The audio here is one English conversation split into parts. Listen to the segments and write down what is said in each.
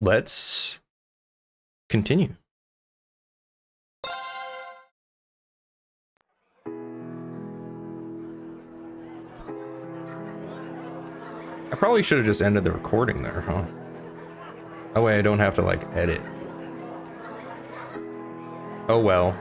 let's continue. I probably should have just ended the recording there, huh? That way I don't have to, like, edit. Oh well.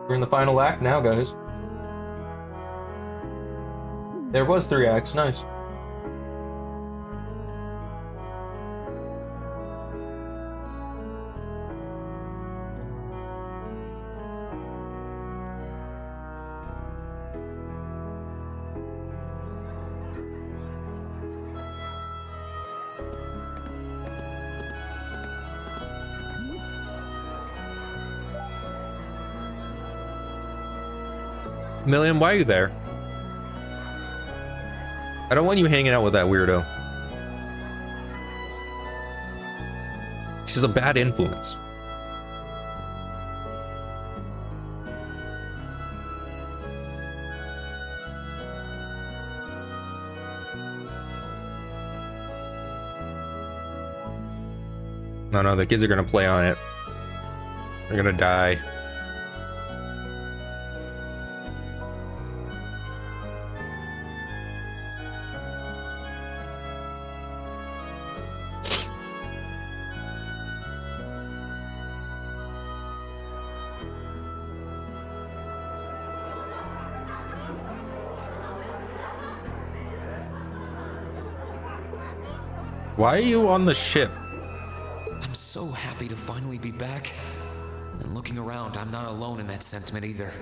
We're in the final act now, guys. There was 3 acts, nice. Million, why are you there? I don't want you hanging out with that weirdo. She's a bad influence. No, the kids are gonna play on it. They're gonna die. Why are you on the ship? I'm so happy to finally be back. And looking around, I'm not alone in that sentiment either.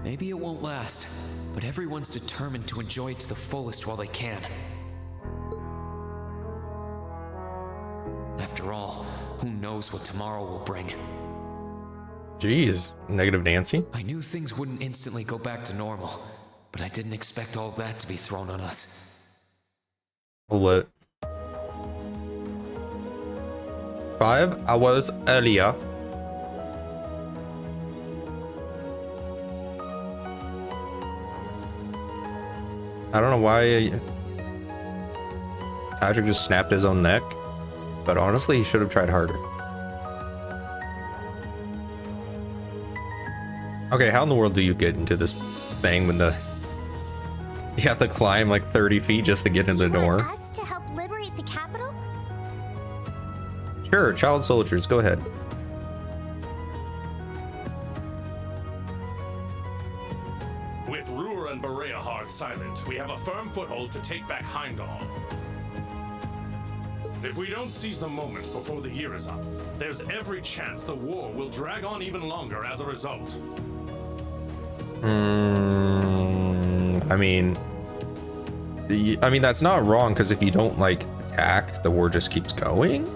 Maybe it won't last, but everyone's determined to enjoy it to the fullest while they can. After all, who knows what tomorrow will bring? Jeez, negative Nancy? I knew things wouldn't instantly go back to normal, but I didn't expect all that to be thrown on us. What? 5 hours earlier. I don't know why Patrick just snapped his own neck, but honestly, he should have tried harder. Okay, how in the world do you get into this thing when you have to climb like 30 feet just to get in the door? Us to help liberate the capital? Sure, child soldiers, go ahead. With Ruhr and Bereahard silent, we have a firm foothold to take back Heimdall. If we don't seize the moment before the year is up, there's every chance the war will drag on even longer as a result. I mean that's not wrong, because if you don't like attack, the war just keeps going.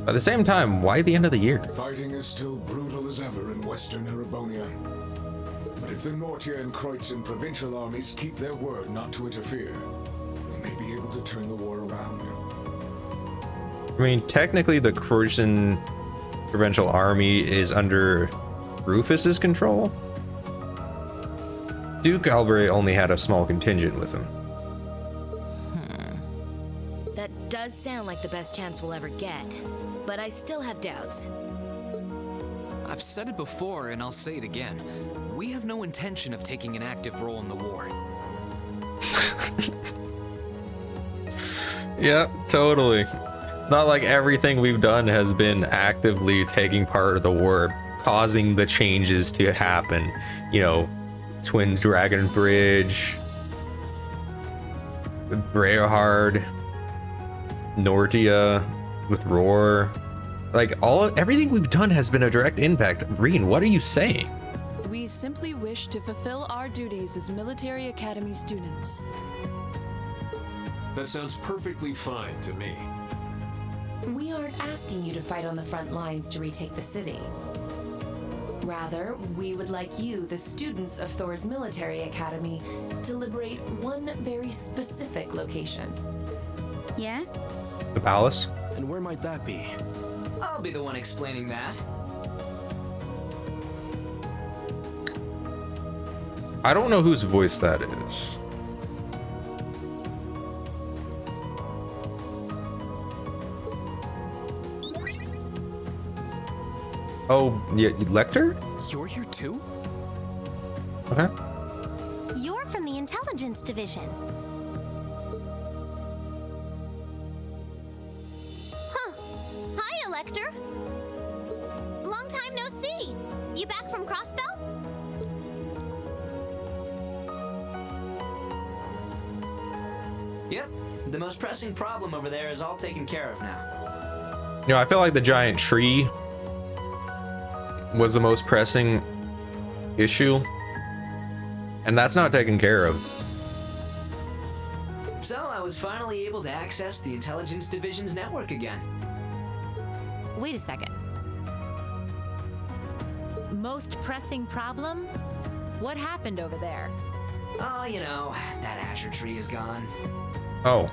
But at the same time, why the end of the year? Fighting is still brutal as ever in western Erebonia. But if the Nortia and Kreutzen provincial armies keep their word not to interfere, they may be able to turn the war around. I mean, technically the Kreutzen provincial army is under Rufus's control. Duke Albrecht only had a small contingent with him. That does sound like the best chance we'll ever get, but I still have doubts. I've said it before and I'll say it again. We have no intention of taking an active role in the war. Yeah, totally. Not like everything we've done has been actively taking part of the war, causing the changes to happen. You know, Twins Dragon Bridge, Bereahard, Nortia with Roar. Like everything we've done has been a direct impact. Reen, what are you saying? We simply wish to fulfill our duties as military academy students. That sounds perfectly fine to me. We aren't asking you to fight on the front lines to retake the city. Rather, we would like you, the students of Thor's military academy, to liberate one very specific location. Yeah? The palace? And where might that be? I'll be the one explaining that. I don't know whose voice that is. Oh, yeah, Lecter? You're here too? Okay. You're from the intelligence division. Huh. Hi, Elector. Long time no see. You back from Crossbell? Yep, the most pressing problem over there is all taken care of now. You know, I feel like the giant tree was the most pressing issue, and that's not taken care of. So I was finally able to access the Intelligence Division's network again. Wait a second. Most pressing problem? What happened over there? Oh, you know, that Azure tree is gone. Oh.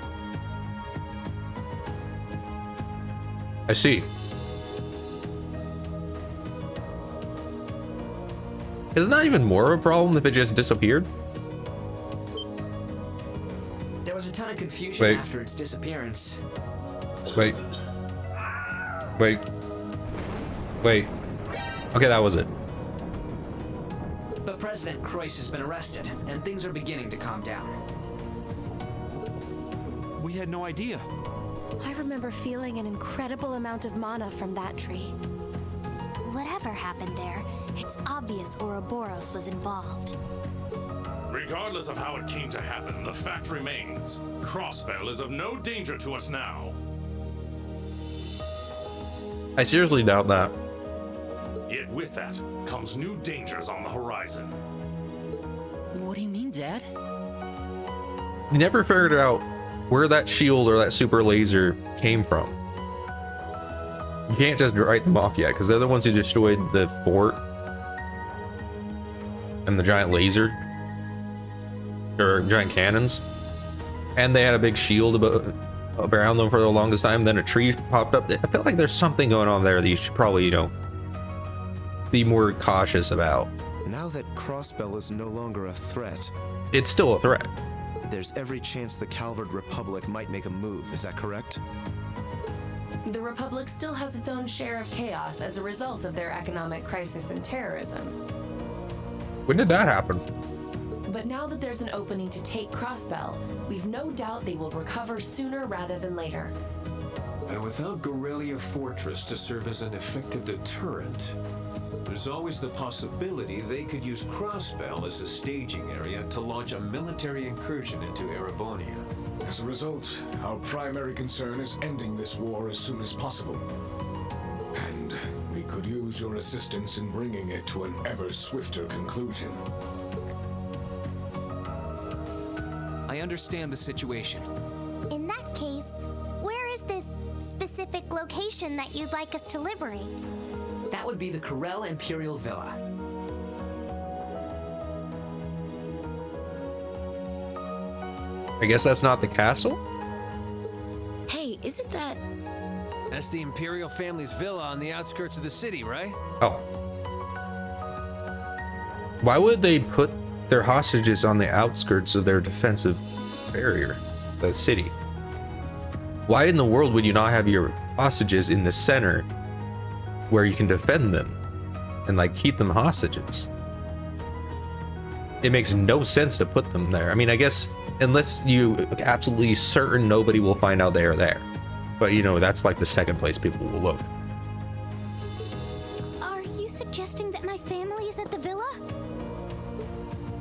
I see. Isn't that even more of a problem if it just disappeared? There was a ton of confusion after its disappearance. Wait. Okay, that was it. But President Croyce has been arrested, and things are beginning to calm down. We had no idea. I remember feeling an incredible amount of mana from that tree. Whatever happened there, it's obvious Ouroboros was involved. Regardless of how it came to happen, the fact remains. Crossbell is of no danger to us now. I seriously doubt that. Yet with that comes new dangers on the horizon. What do you mean, Dad? You never figured out where that shield or that super laser came from. You can't just write them off yet, because they're the ones who destroyed the fort and the giant laser or giant cannons, and they had a big shield around them for the longest time. Then a tree popped up. I feel like there's something going on there that you should probably, you know, be more cautious about. Now that Crossbell is no longer a threat, it's still a threat. There's every chance the Calvard Republic might make a move. Is that correct? The Republic still has its own share of chaos as a result of their economic crisis and terrorism. When did that happen? But now that there's an opening to take Crossbell, we've no doubt they will recover sooner rather than later. And without Gorelia Fortress to serve as an effective deterrent, there's always the possibility they could use Crossbell as a staging area to launch a military incursion into Erebonia. As a result, our primary concern is ending this war as soon as possible. And we could use your assistance in bringing it to an ever swifter conclusion. I understand the situation. In that case, where is this specific location that you'd like us to liberate? That would be the Corel Imperial Villa. I guess that's not the castle? Hey, isn't that... That's the Imperial family's villa on the outskirts of the city, right? Oh. Why would they put their hostages on the outskirts of their defensive barrier, the city? Why in the world would you not have your hostages in the center where you can defend them and like keep them hostages? It makes no sense to put them there. I mean, I guess unless you absolutely certain nobody will find out they are there. But you know, that's like the second place people will look. Are you suggesting that my family is at the villa?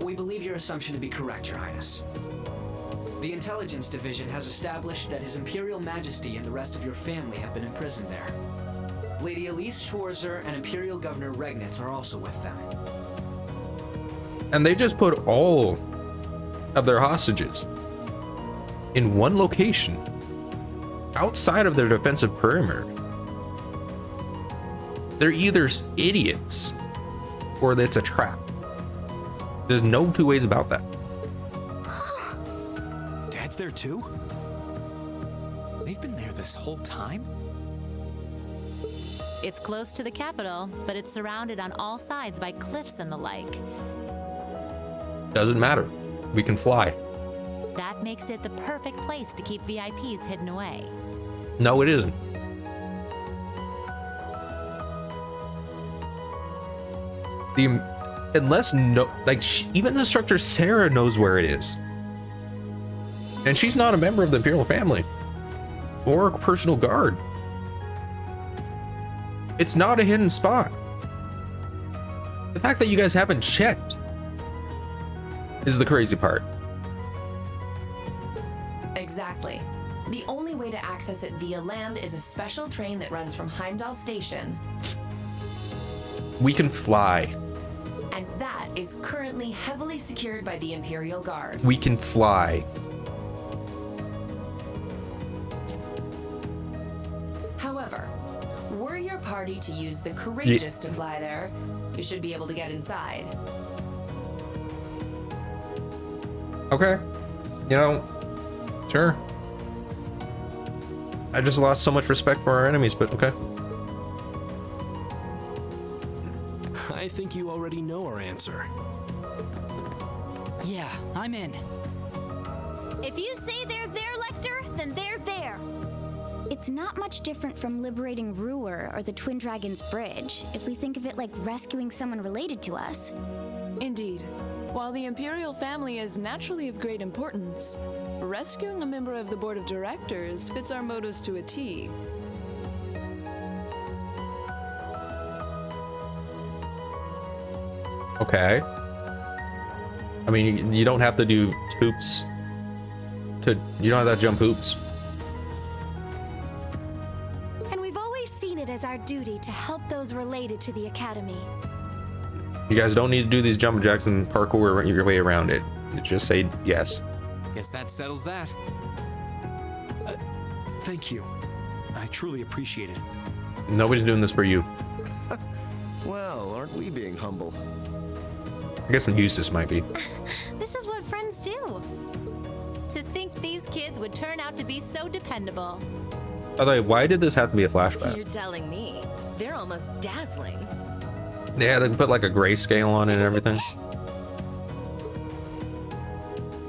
We believe your assumption to be correct, Your Highness. The Intelligence Division has established that His Imperial Majesty and the rest of your family have been imprisoned there. Lady Elise Schwarzer and Imperial Governor Regnitz are also with them. And they just put all of their hostages in one location outside of their defensive perimeter. They're either idiots or it's a trap. There's no two ways about that. Dad's there too? They've been there this whole time? It's close to the capital, but it's surrounded on all sides by cliffs and the like. Doesn't matter. We can fly. That makes it the perfect place to keep VIPs hidden away. No, it isn't. Even Instructor Sarah knows where it is. And she's not a member of the Imperial family or a personal guard. It's not a hidden spot. The fact that you guys haven't checked is the crazy part. Exactly. The only way to access it via land is a special train that runs from Heimdall Station. We can fly. And that is currently heavily secured by the Imperial Guard. We can fly. However, were your party to use the Courageous to fly there, you should be able to get inside. Okay. You know, sure. I just lost so much respect for our enemies, but okay. I think you already know our answer. Yeah, I'm in. If you say they're there, Lecter, then they're there. It's not much different from liberating Ruhr or the Twin Dragons Bridge, if we think of it like rescuing someone related to us. Indeed. While the Imperial family is naturally of great importance, rescuing a member of the Board of Directors fits our motives to a T. Okay. I mean, you don't have to do hoops you don't have to jump hoops. And we've always seen it as our duty to help those related to the Academy. You guys don't need to do these jump jacks and parkour your way around it. Just say yes. Guess that settles that. Thank you. I truly appreciate it. Nobody's doing this for you. Well, aren't we being humble? I guess Eustace might be. This is what friends do. To think these kids would turn out to be so dependable. By the way, why did this have to be a flashback? You're telling me. They're almost dazzling. Yeah, they put like a grayscale on it and everything.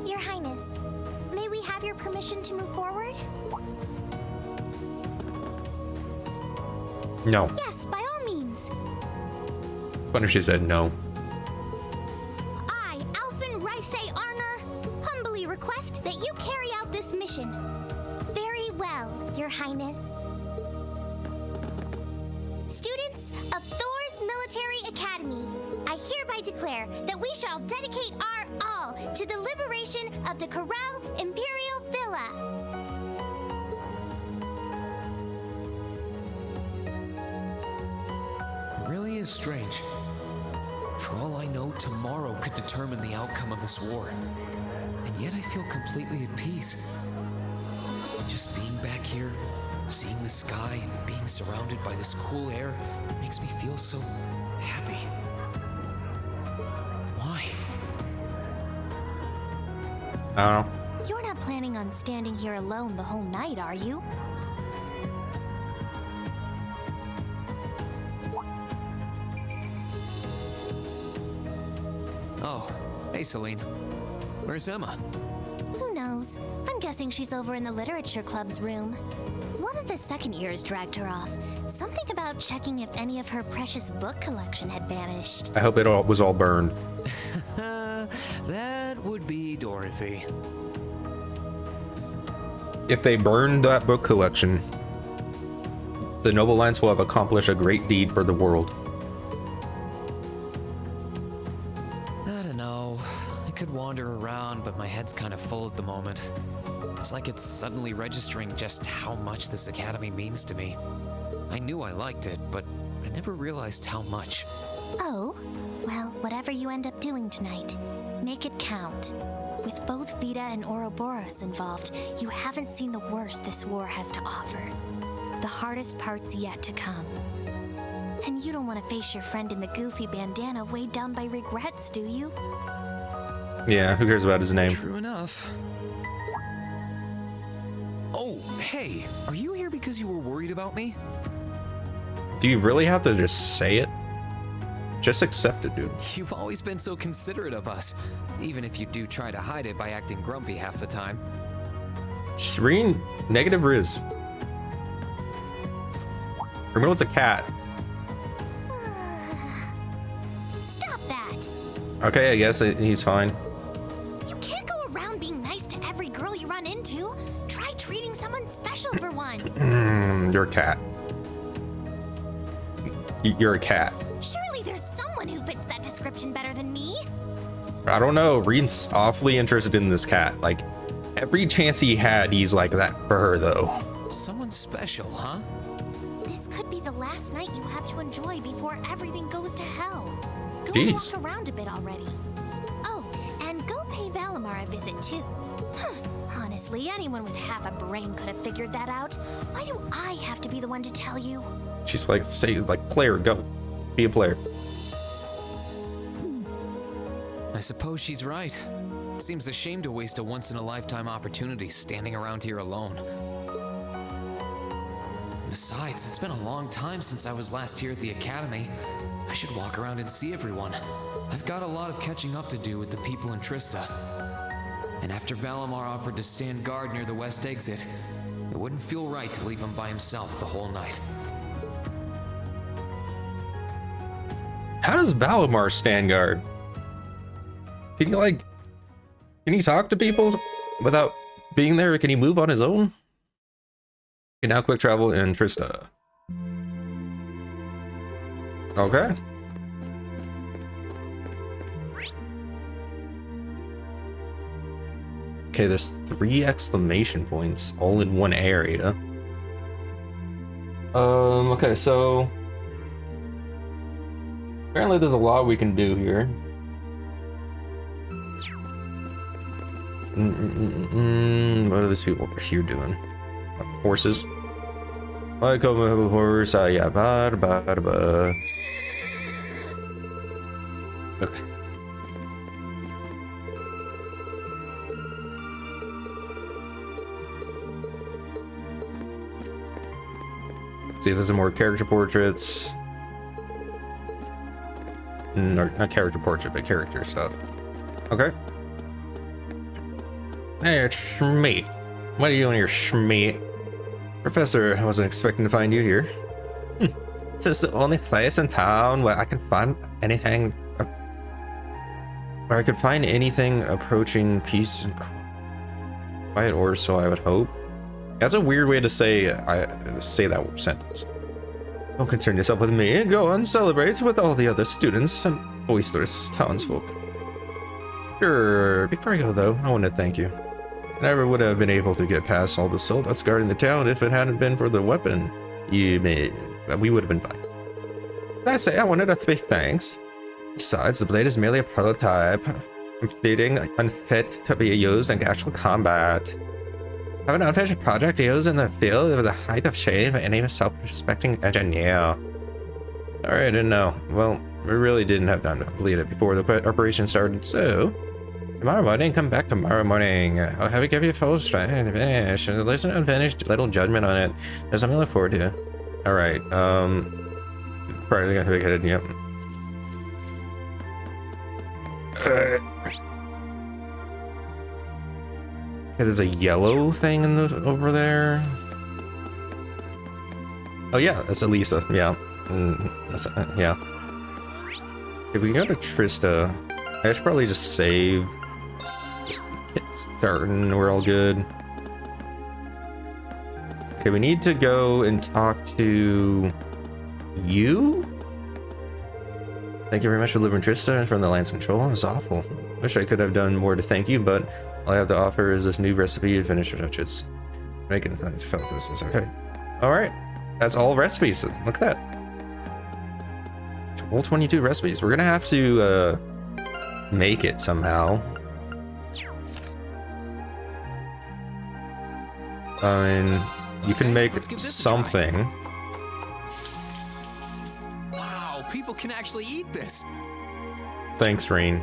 Your Highness, may we have your permission to move forward? No. Yes, by all means. Wonder if she said no. I, Alphen Rysay Arner, humbly request that you carry out this mission. Very well, Your Highness. Students of Thor's Military Academy, I hereby declare that we shall dedicate our all to the liberation of the Corel Imperial Villa. It really is strange. For all I know, tomorrow could determine the outcome of this war. And yet I feel completely at peace. Just being back here, seeing the sky and being surrounded by this cool air makes me feel so happy. Why? I don't know. You're not planning on standing here alone the whole night, are you? Oh, hey Celine. Where's Emma? Who knows? I'm guessing she's over in the Literature Club's room. One of the second years dragged her off. Something about checking if any of her precious book collection had vanished. I hope it all was all burned. That would be Dorothy. If they burn that book collection, the Noble Alliance will have accomplished a great deed for the world. I don't know. I could wander around, but my head's kind of full at the moment. It's like it's suddenly registering just how much this academy means to me. I knew I liked it, but I never realized how much. Oh, well, whatever you end up doing tonight, make it count. With both Vita and Ouroboros involved, you haven't seen the worst this war has to offer. The hardest part's yet to come. And you don't want to face your friend in the goofy bandana weighed down by regrets, do you? Yeah, who cares about his name? True enough. Oh, hey, are you here because you were worried about me? Do you really have to just say it? Just accept it, dude. You've always been so considerate of us, even if you do try to hide it by acting grumpy half the time. Serene, negative Riz. Remote's a cat. Stop that! Okay, I guess he's fine. You can't go around being nice to every girl you run into. Try treating someone special for once. You're a cat. You're a cat. Surely there's someone who fits that description better than me. I don't know. Reed's awfully interested in this cat. Like, every chance he had, he's like that for her, though. Someone special, huh? This could be the last night you have to enjoy before everything goes to hell. Go Jeez. walk around a bit already. Oh, and go pay Valimar a visit too. Honestly, anyone with half a brain could have figured that out. Why do I have to be the one to tell you? She's like, say, like, player, go. Be a player. I suppose she's right. It seems a shame to waste a once-in-a-lifetime opportunity standing around here alone. Besides, it's been a long time since I was last here at the Academy. I should walk around and see everyone. I've got a lot of catching up to do with the people in Trista. And after Valimar offered to stand guard near the west exit, it wouldn't feel right to leave him by himself the whole night. How does Valimar stand guard? Can you talk to people without being there? Can he move on his own? Okay, now quick travel in Trista. Okay. Okay, there's 3 exclamation points all in one area. Okay, so apparently there's a lot we can do here. What are these people over here doing? Horses. I come have a horse. Yeah, Okay. See, there's some more character portraits. No, not character portrait, but character stuff. Okay. Hey, it's Schmeat. What are you doing here, Schmeat? Professor, I wasn't expecting to find you here. This is the only place in town where I can find anything. Where I could find anything approaching peace and quiet, or so I would hope. That's a weird way to say that sentence. Don't concern yourself with me. Go and celebrate with all the other students and boisterous townsfolk. Sure. Before I go, though, I want to thank you. I never would have been able to get past all the soldiers guarding the town if it hadn't been for the weapon. We would have been fine. I say, I wanted to say thanks. Besides, the blade is merely a prototype, completing unfit to be used in actual combat. Have an unfinished project used in the field. It was a height of shame for any self-respecting engineer. Sorry, I didn't know. Well, we really didn't have time to complete it before the operation started, so tomorrow morning, come back tomorrow morning. I'll have it give you full strength and finish. And there's an unfinished little judgment on it. There's something to look forward to. Alright, probably got to be headed, yep. Okay, there's a yellow thing in the over there. Oh yeah, that's Elisa. Yeah, that's yeah. If we go to Trista, I should probably just save. Just get starting. We're all good. Okay, we need to go and talk to you. Thank you very much for delivering Trista from the Lance Control. It was awful. Wish I could have done more to thank you, but all I have to offer is this new recipe to finish your touches. Making things felt business. Okay. Alright. That's all recipes. Look at that. All 22 recipes. We're gonna have to make it somehow. And you can make something. can actually eat this. Thanks, Rain.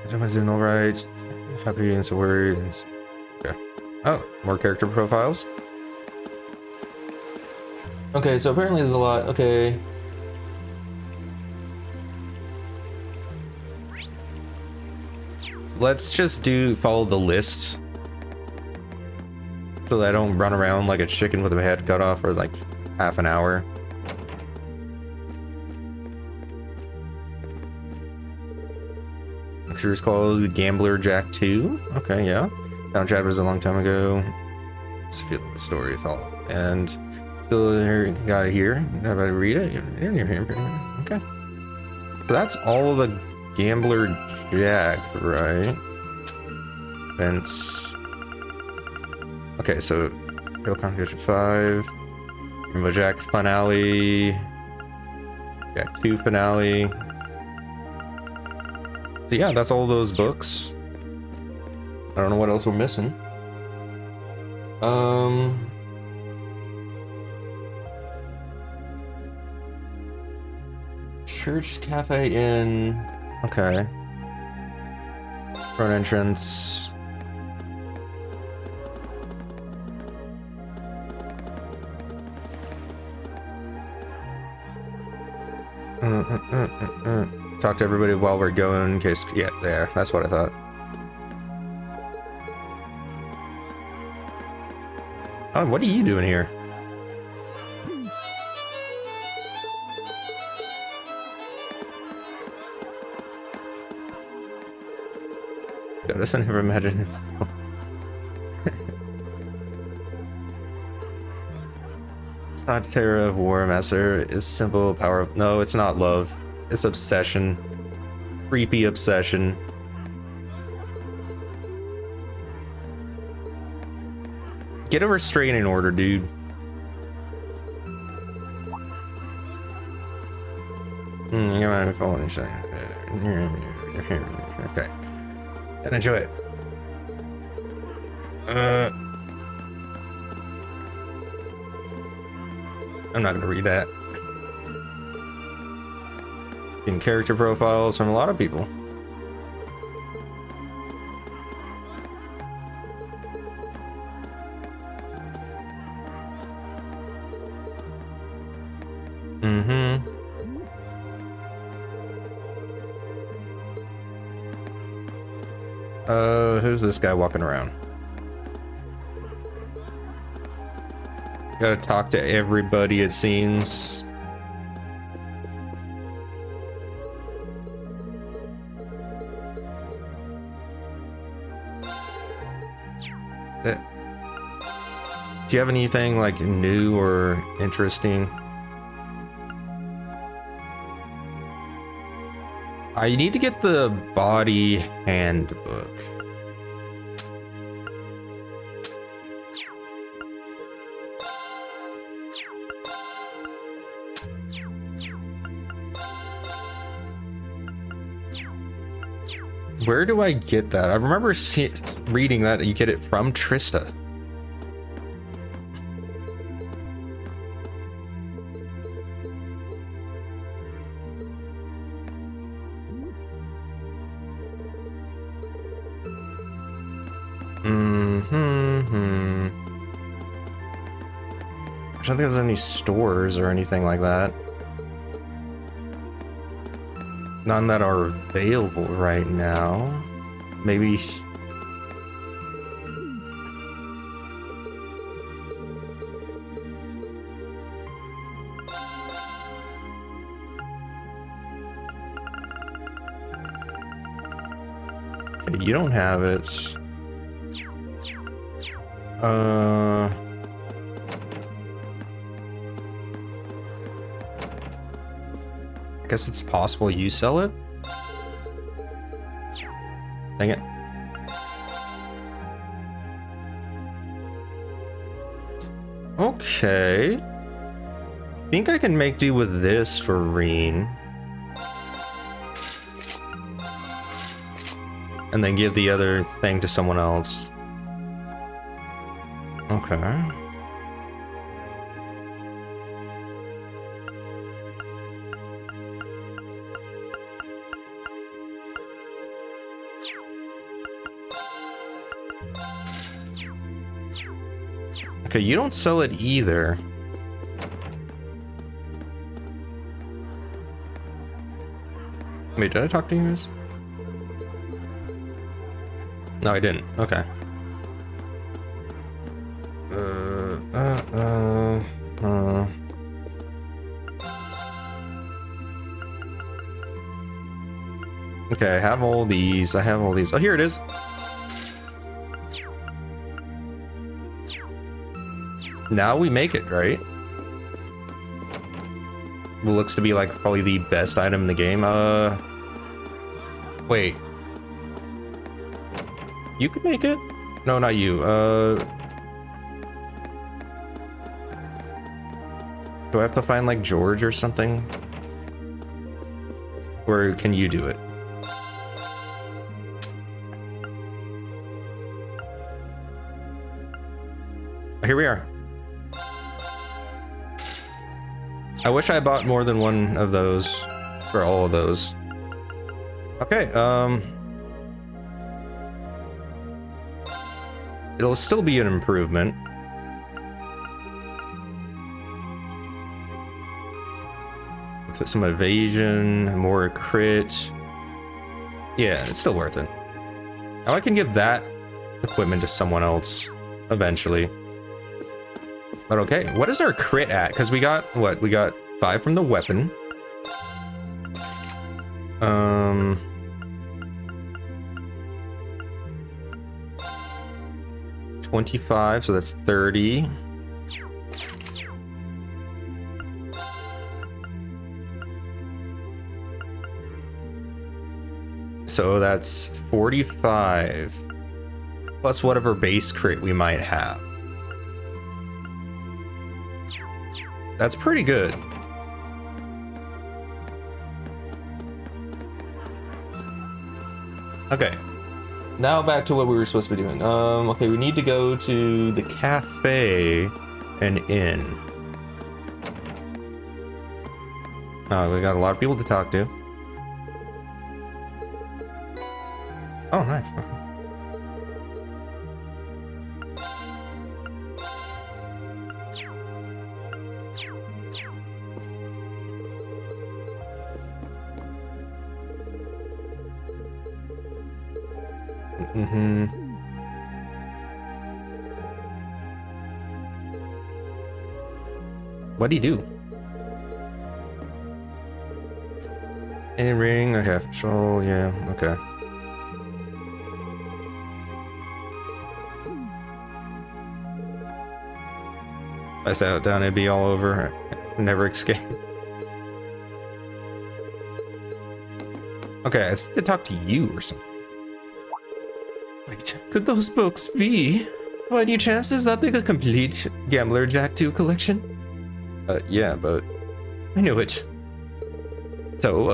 Everyone's doing all right. Happy and so worried. Okay. Oh, more character profiles. Okay, so apparently there's a lot. Okay. Let's just follow the list. So that I don't run around like a chicken with my head cut off for like half an hour. It's called Gambler Jack 2. Okay, yeah. Found Chad was a long time ago. Let's feel the story of all. And still here, got it here. How about to read it? Okay. So that's all the Gambler Jack, right? Events. Okay, so Real Competition 5. Gambler Jack finale. Jack 2 finale. So yeah, that's all those books. I don't know what else we're missing. Church, cafe, inn. Okay. Front entrance. Talk to everybody while we're going in case. Yeah, there. That's what I thought. Oh, what are you doing here? God, I never imagine. It's not terror of War Master. It's simple power. No, it's not love. It's obsession. Creepy obsession. Get a restraining order, dude. You might have fallen inside. Okay. And enjoy it. I'm not gonna read that. Getting character profiles from a lot of people. Who's this guy walking around? Gotta talk to everybody, it seems. Do you have anything like new or interesting? I need to get the body handbook. Where do I get that? I remember reading that you get it from Trista. I don't think there's any stores or anything like that. None that are available right now. Maybe. Okay, you don't have it. I guess it's possible you sell it? Dang it. Okay. I think I can make do with this for Reen. And then give the other thing to someone else. Okay. Okay, you don't sell it either. Wait, did I talk to you guys? No, I didn't. Okay. Okay, I have all these. I have all these. Oh, here it is. Now we make it, right? What looks to be like probably the best item in the game. Wait. You could make it? No, not you. Do I have to find like George or something? Or can you do it? Here we are. I wish I bought more than one of those for all of those. Okay, it'll still be an improvement. With some evasion, more crit. Yeah, it's still worth it. Now I can give that equipment to someone else eventually. But okay, what is our crit at? Because we got, what? We got 5 from the weapon. 25, so that's 30. So that's 45. Plus whatever base crit we might have. That's pretty good. Okay. Now back to what we were supposed to be doing. Okay, we need to go to the cafe and inn. We got a lot of people to talk to. Oh, nice. What'd he do? Any ring? Okay, patrol, yeah, okay. If I sat down, it'd be all over. Never escape. Okay, I need to talk to you or something. Wait, could those books be? By any chance, is that the complete Gambler Jack 2 collection? Yeah, but I knew it. So,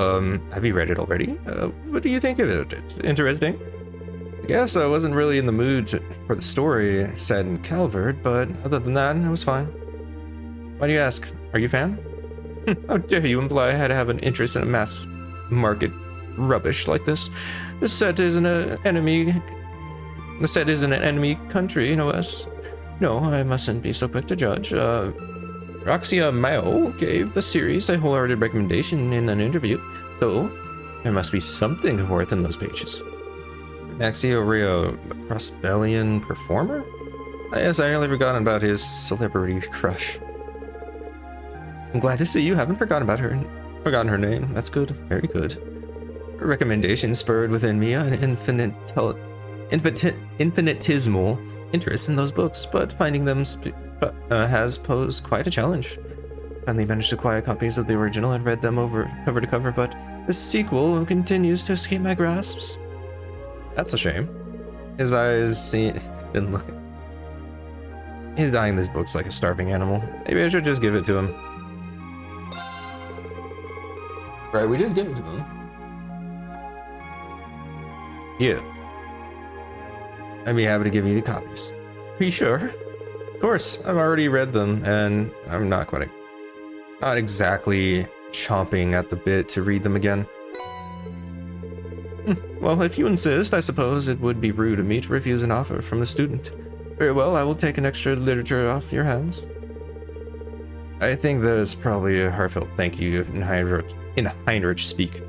have you read it already? What do you think of it? It's interesting. I guess I wasn't really in the mood for the story set in Calvard, but other than that, it was fine. Why do you ask? Are you a fan? How dare you imply I had to have an interest in a mass market rubbish like this? This set isn't an enemy. The set isn't an enemy country, no less. No, I mustn't be so quick to judge. Roxia Mao gave the series a wholehearted recommendation in an interview, so there must be something worth in those pages. Maxio Rio, the Crossbellion performer? Yes, I nearly forgotten about his celebrity crush. I'm glad to see you haven't forgotten about her. Forgotten her name. That's good. Very good. Her recommendation spurred within me an infinitesimal interest in those books, but finding them has posed quite a challenge. Finally managed to acquire copies of the original and read them over cover to cover, but the sequel continues to escape my grasps. That's a shame. His eyes been looking. He's eyeing these books like a starving animal. Maybe I should just give it to him. Right, we just give it to him. Yeah. I'd be happy to give you the copies. Are you sure? Of course, I've already read them, and I'm not exactly chomping at the bit to read them again. Well, if you insist, I suppose it would be rude of me to refuse an offer from the student. Very well, I will take an extra literature off your hands. I think that is probably a heartfelt thank you in Heinrich speak.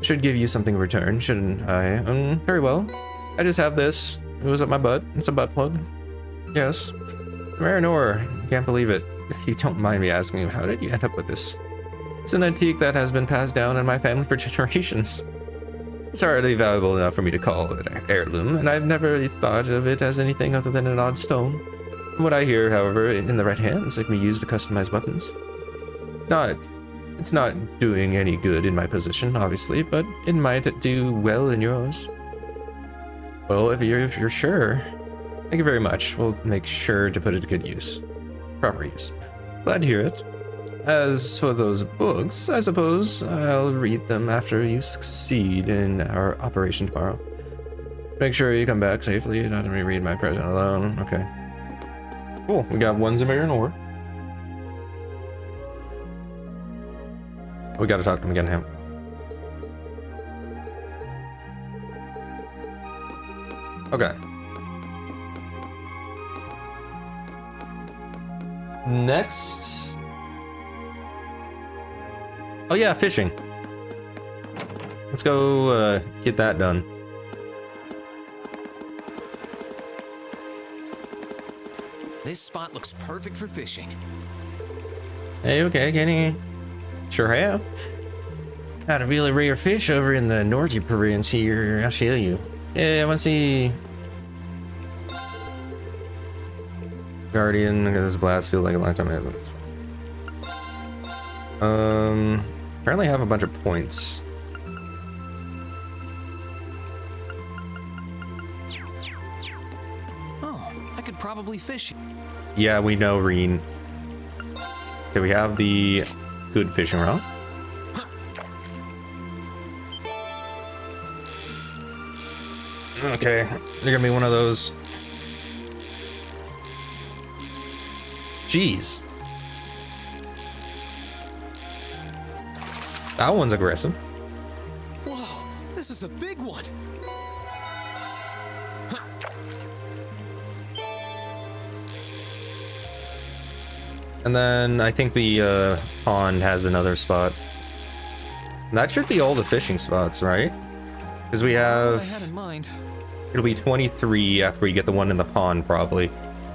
Should give you something in return, shouldn't I? Very well. I just have this. It was up my butt. It's a butt plug. Yes. Marinor, can't believe it. If you don't mind me asking, how did you end up with this? It's an antique that has been passed down in my family for generations. It's hardly valuable enough for me to call it an heirloom, and I've never thought of it as anything other than an odd stone. From what I hear, however, in the right hands, it can be used to customize weapons. It's not doing any good in my position, obviously, but it might do well in yours. Well, if you're sure. Thank you very much. We'll make sure to put it to good use. Proper use. Glad to hear it. As for those books, I suppose I'll read them after you succeed in our operation tomorrow. Make sure you come back safely, not to reread my present alone. Okay. Cool, we got one Marinor. We gotta talk to him again now. Okay. Next. Oh yeah, fishing. Let's go get that done. This spot looks perfect for fishing. Hey, okay, Kenny. Sure have. Got a really rare fish over in the Norty Province here. I'll show you. Yeah, I want to see. Guardian, this blast feels like a long time ago. Apparently I have a bunch of points. Oh, I could probably fish. Yeah, we know, Reen. Okay, we have the good fishing rod. Okay, they're gonna be one of those. Jeez. That one's aggressive. Whoa, this is a big one. And then I think the pond has another spot. That should be all the fishing spots, right? Because we have... I had in mind. It'll be 23 after we get the one in the pond, probably.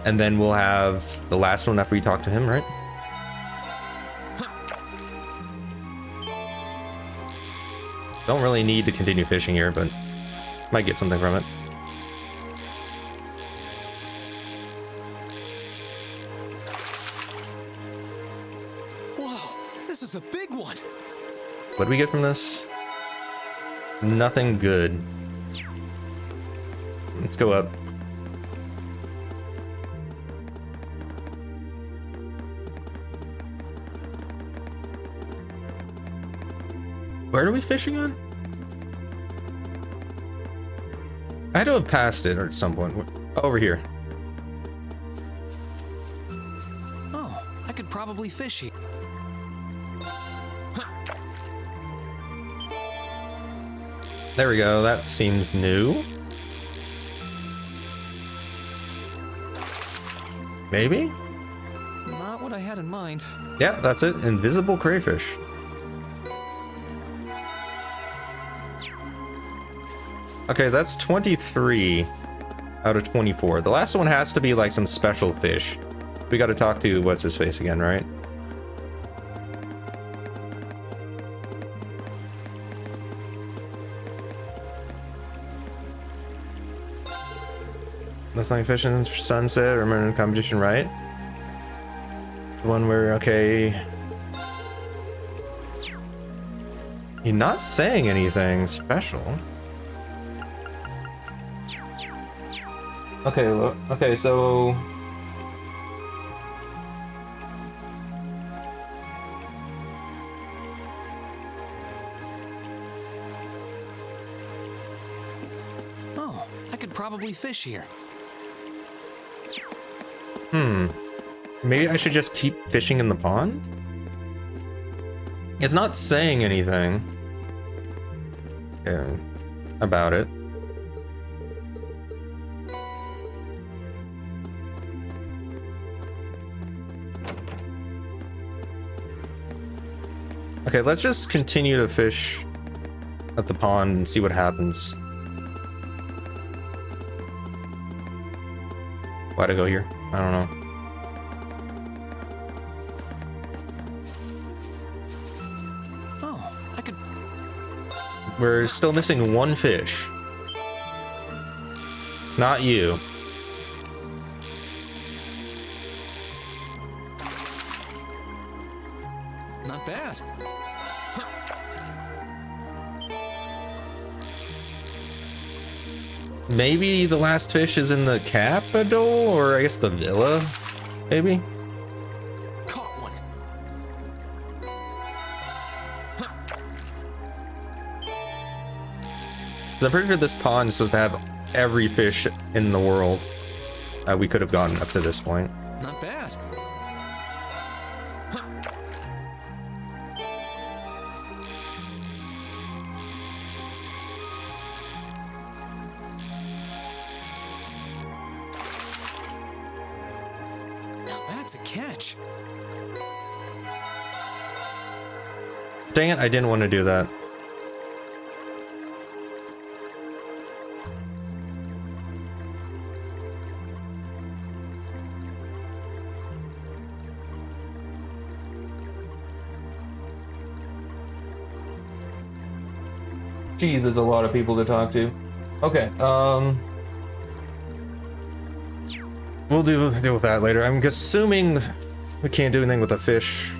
And then we'll have the last one after we talk to him, right? Don't really need to continue fishing here, but might get something from it. Whoa, this is a big one. What do we get from this? Nothing good. Let's go up. Where are we fishing on? I had to have passed it at some point. Over here. Oh, I could probably fish here. There we go. That seems new. Maybe? Not what I had in mind. Yeah, that's it. Invisible crayfish. Okay, that's 23 out of 24. The last one has to be like some special fish. We got to talk to what's his face again, right? That's like fishing sunset. Remember the competition, right? The one where, okay. You're not saying anything special. Okay, okay, so... Oh, I could probably fish here. Maybe I should just keep fishing in the pond? It's not saying anything about it. Okay, let's just continue to fish at the pond and see what happens. Why'd I go here? I don't know. Oh, I could... We're still missing one fish. It's not you. Not bad. Maybe the last fish is in the capital, or I guess the villa, maybe? Caught one. Because I'm pretty sure this pond is supposed to have every fish in the world we could have gotten up to this point. Not bad. Now that's a catch. Dang it, I didn't want to do that. Jeez, there's a lot of people to talk to. Okay, we'll deal with that later. I'm assuming we can't do anything with the fish.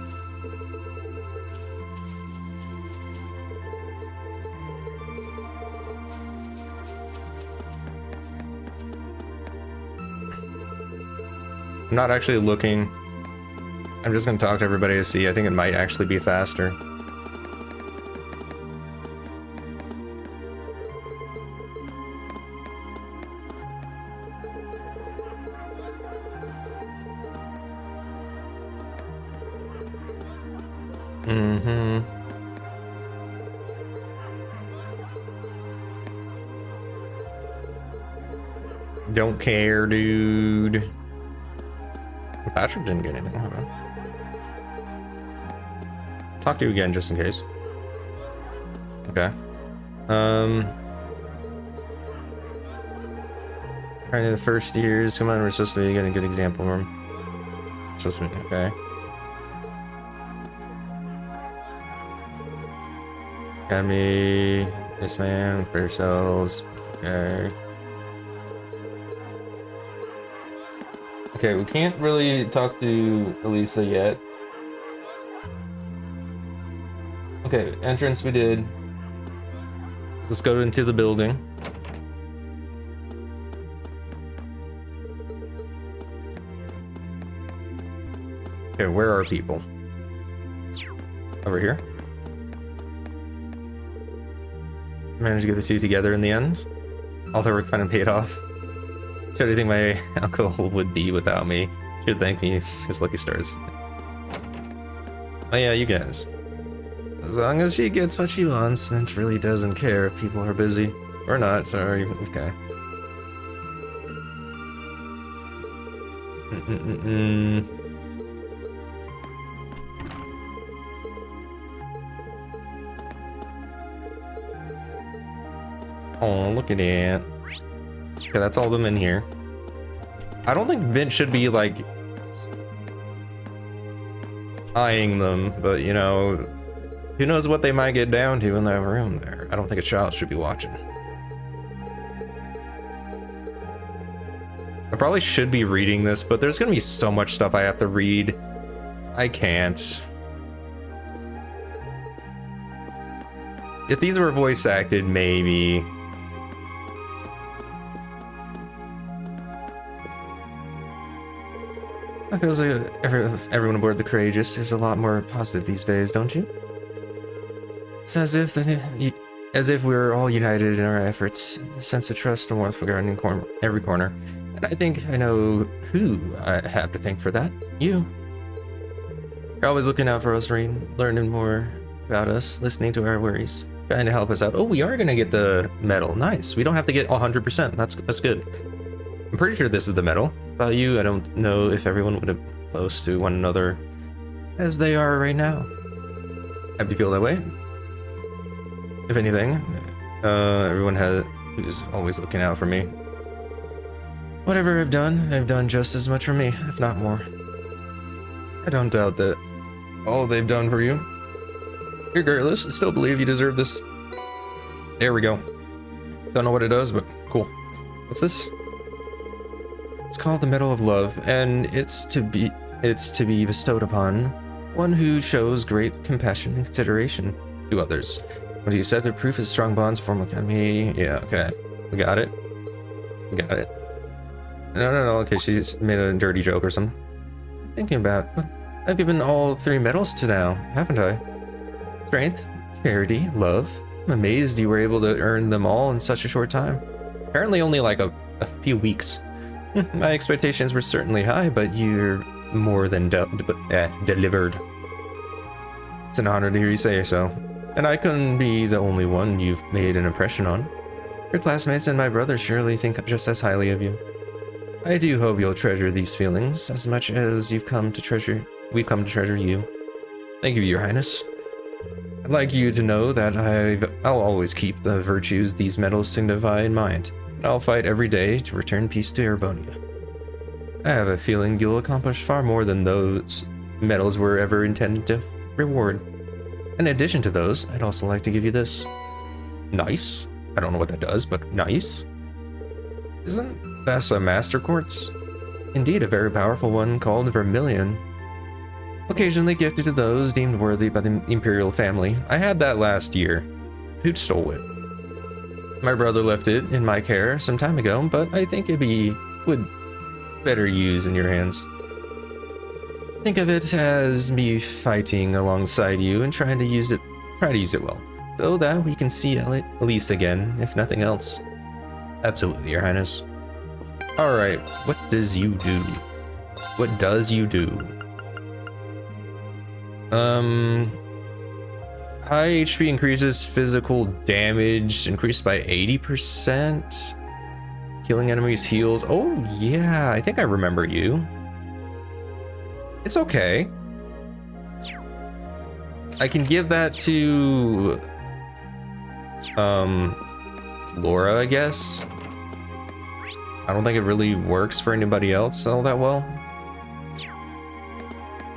I'm not actually looking. I'm just gonna talk to everybody to see. I think it might actually be faster. Don't care, dude. Patrick didn't get anything. Okay. Talk to you again just in case. Okay. Kind of the first years. Come on, we're supposed to be getting a good example of them. Supposed to be okay. Academy, this man, for yourselves. Okay. Okay, we can't really talk to Elisa yet. Okay, entrance we did. Let's go into the building. Okay, where are people? Over here? Managed to get the two together in the end. All the work finally paid off. So anything my uncle would be without me. Should thank me, his lucky stars. Oh yeah, you guys. As long as she gets what she wants, Mint really doesn't care if people are busy. Or not, sorry. Okay. Oh, look at it. Okay, that's all of them in here. I don't think Mint should be, like, eyeing them, but, you know, who knows what they might get down to in that room there. I don't think a child should be watching. I probably should be reading this, but there's gonna be so much stuff I have to read. I can't. If these were voice acted, maybe. I feel like everyone aboard the Courageous is a lot more positive these days, don't you? It's as if we're all united in our efforts, a sense of trust and warmth regarding every corner. And I think I know who I have to thank for that. You. You're always looking out for us, learning more about us, listening to our worries, trying to help us out. Oh, we are gonna get the medal. Nice. We don't have to get 100%. That's good. I'm pretty sure this is the medal. About you, I don't know if everyone would have close to one another as they are right now. Happy to feel that way. If anything, everyone who's always looking out for me. Whatever I've done, they've done just as much for me, if not more. I don't doubt that all they've done for you. Regardless, I still believe you deserve this. There we go. Don't know what it does, but cool. What's this? It's called the Medal of Love, and it's to be bestowed upon one who shows great compassion and consideration to others. When you accept the proof of strong bonds form academy. Yeah, okay. We got it. We got it. No, okay, she's made a dirty joke or something. Thinking about, I've given all 3 medals to now, haven't I? Strength, charity, love. I'm amazed you were able to earn them all in such a short time. Apparently only like a few weeks. My expectations were certainly high, but you're more than delivered. It's an honor to hear you say so. And I couldn't be the only one you've made an impression on. Your classmates and my brother surely think just as highly of you. I do hope you'll treasure these feelings as much as we've come to treasure you. Thank you, Your Highness. I'd like you to know that I'll always keep the virtues these medals signify in mind, and I'll fight every day to return peace to Erebonia. I have a feeling you'll accomplish far more than those medals were ever intended to reward. In addition to those, I'd also like to give you this. Nice. I don't know what that does, but nice. Isn't that a Master Quartz? Indeed, a very powerful one called Vermilion. Occasionally gifted to those deemed worthy by the Imperial family. I had that last year. Who stole it? My brother left it in my care some time ago, but I think would better use in your hands. Think of it as me fighting alongside you and try to use it well, so that we can see Elise again, if nothing else. Absolutely, Your Highness. Alright, what does you do? What does you do? High HP increases physical damage increased by 80%. Killing enemies heals. Oh yeah, I think I remember you. It's okay. I can give that to Laura, I guess. I don't think it really works for anybody else all that well.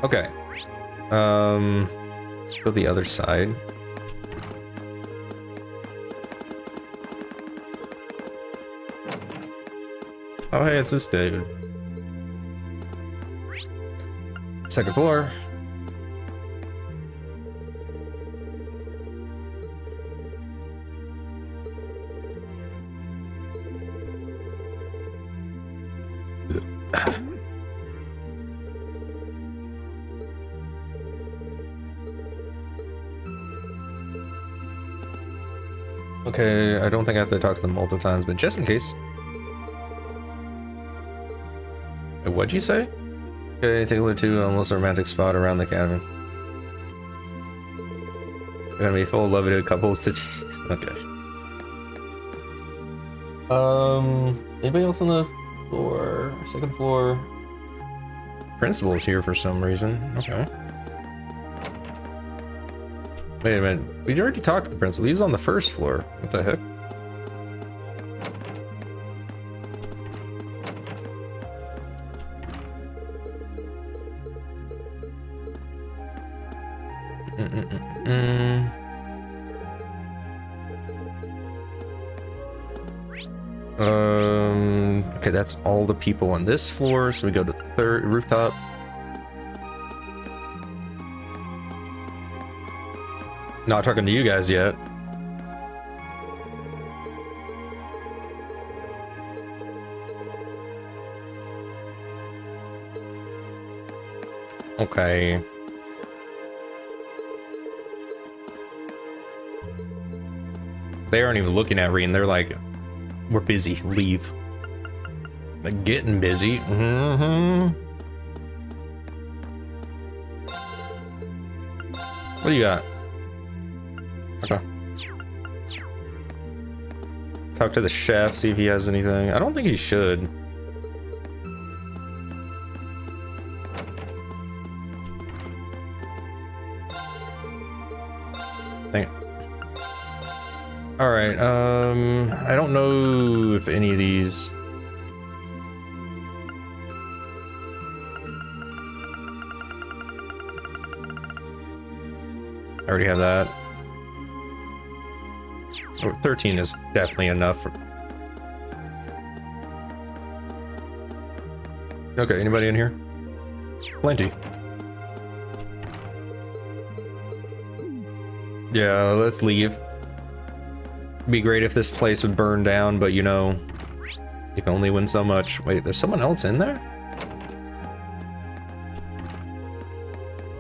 Okay. Go the other side. Oh hey, it's this dude. Second floor. Okay, I don't think I have to talk to them multiple times, but just in case. What'd you say? Okay, take a look to almost a romantic spot around the academy. We're gonna be full of lovely couples to okay. Anybody else on the floor? Second floor. Principal's here for some reason. Okay. Wait a minute. We already talked to the principal. He's on the first floor. What the heck? Okay, that's all the people on this floor, so we go to third rooftop. Not talking to you guys yet. Okay. They aren't even looking at Reen. They're like, we're busy. Leave. They're getting busy. What do you got? Okay. Talk to the chef, see if he has anything. I don't think he should. All right. I don't know if any of these. I already have that. Oh, 13 is definitely enough for... Okay, anybody in here? Plenty. Yeah, let's leave. Be great if this place would burn down, but you know, you can only win so much. Wait, there's someone else in there?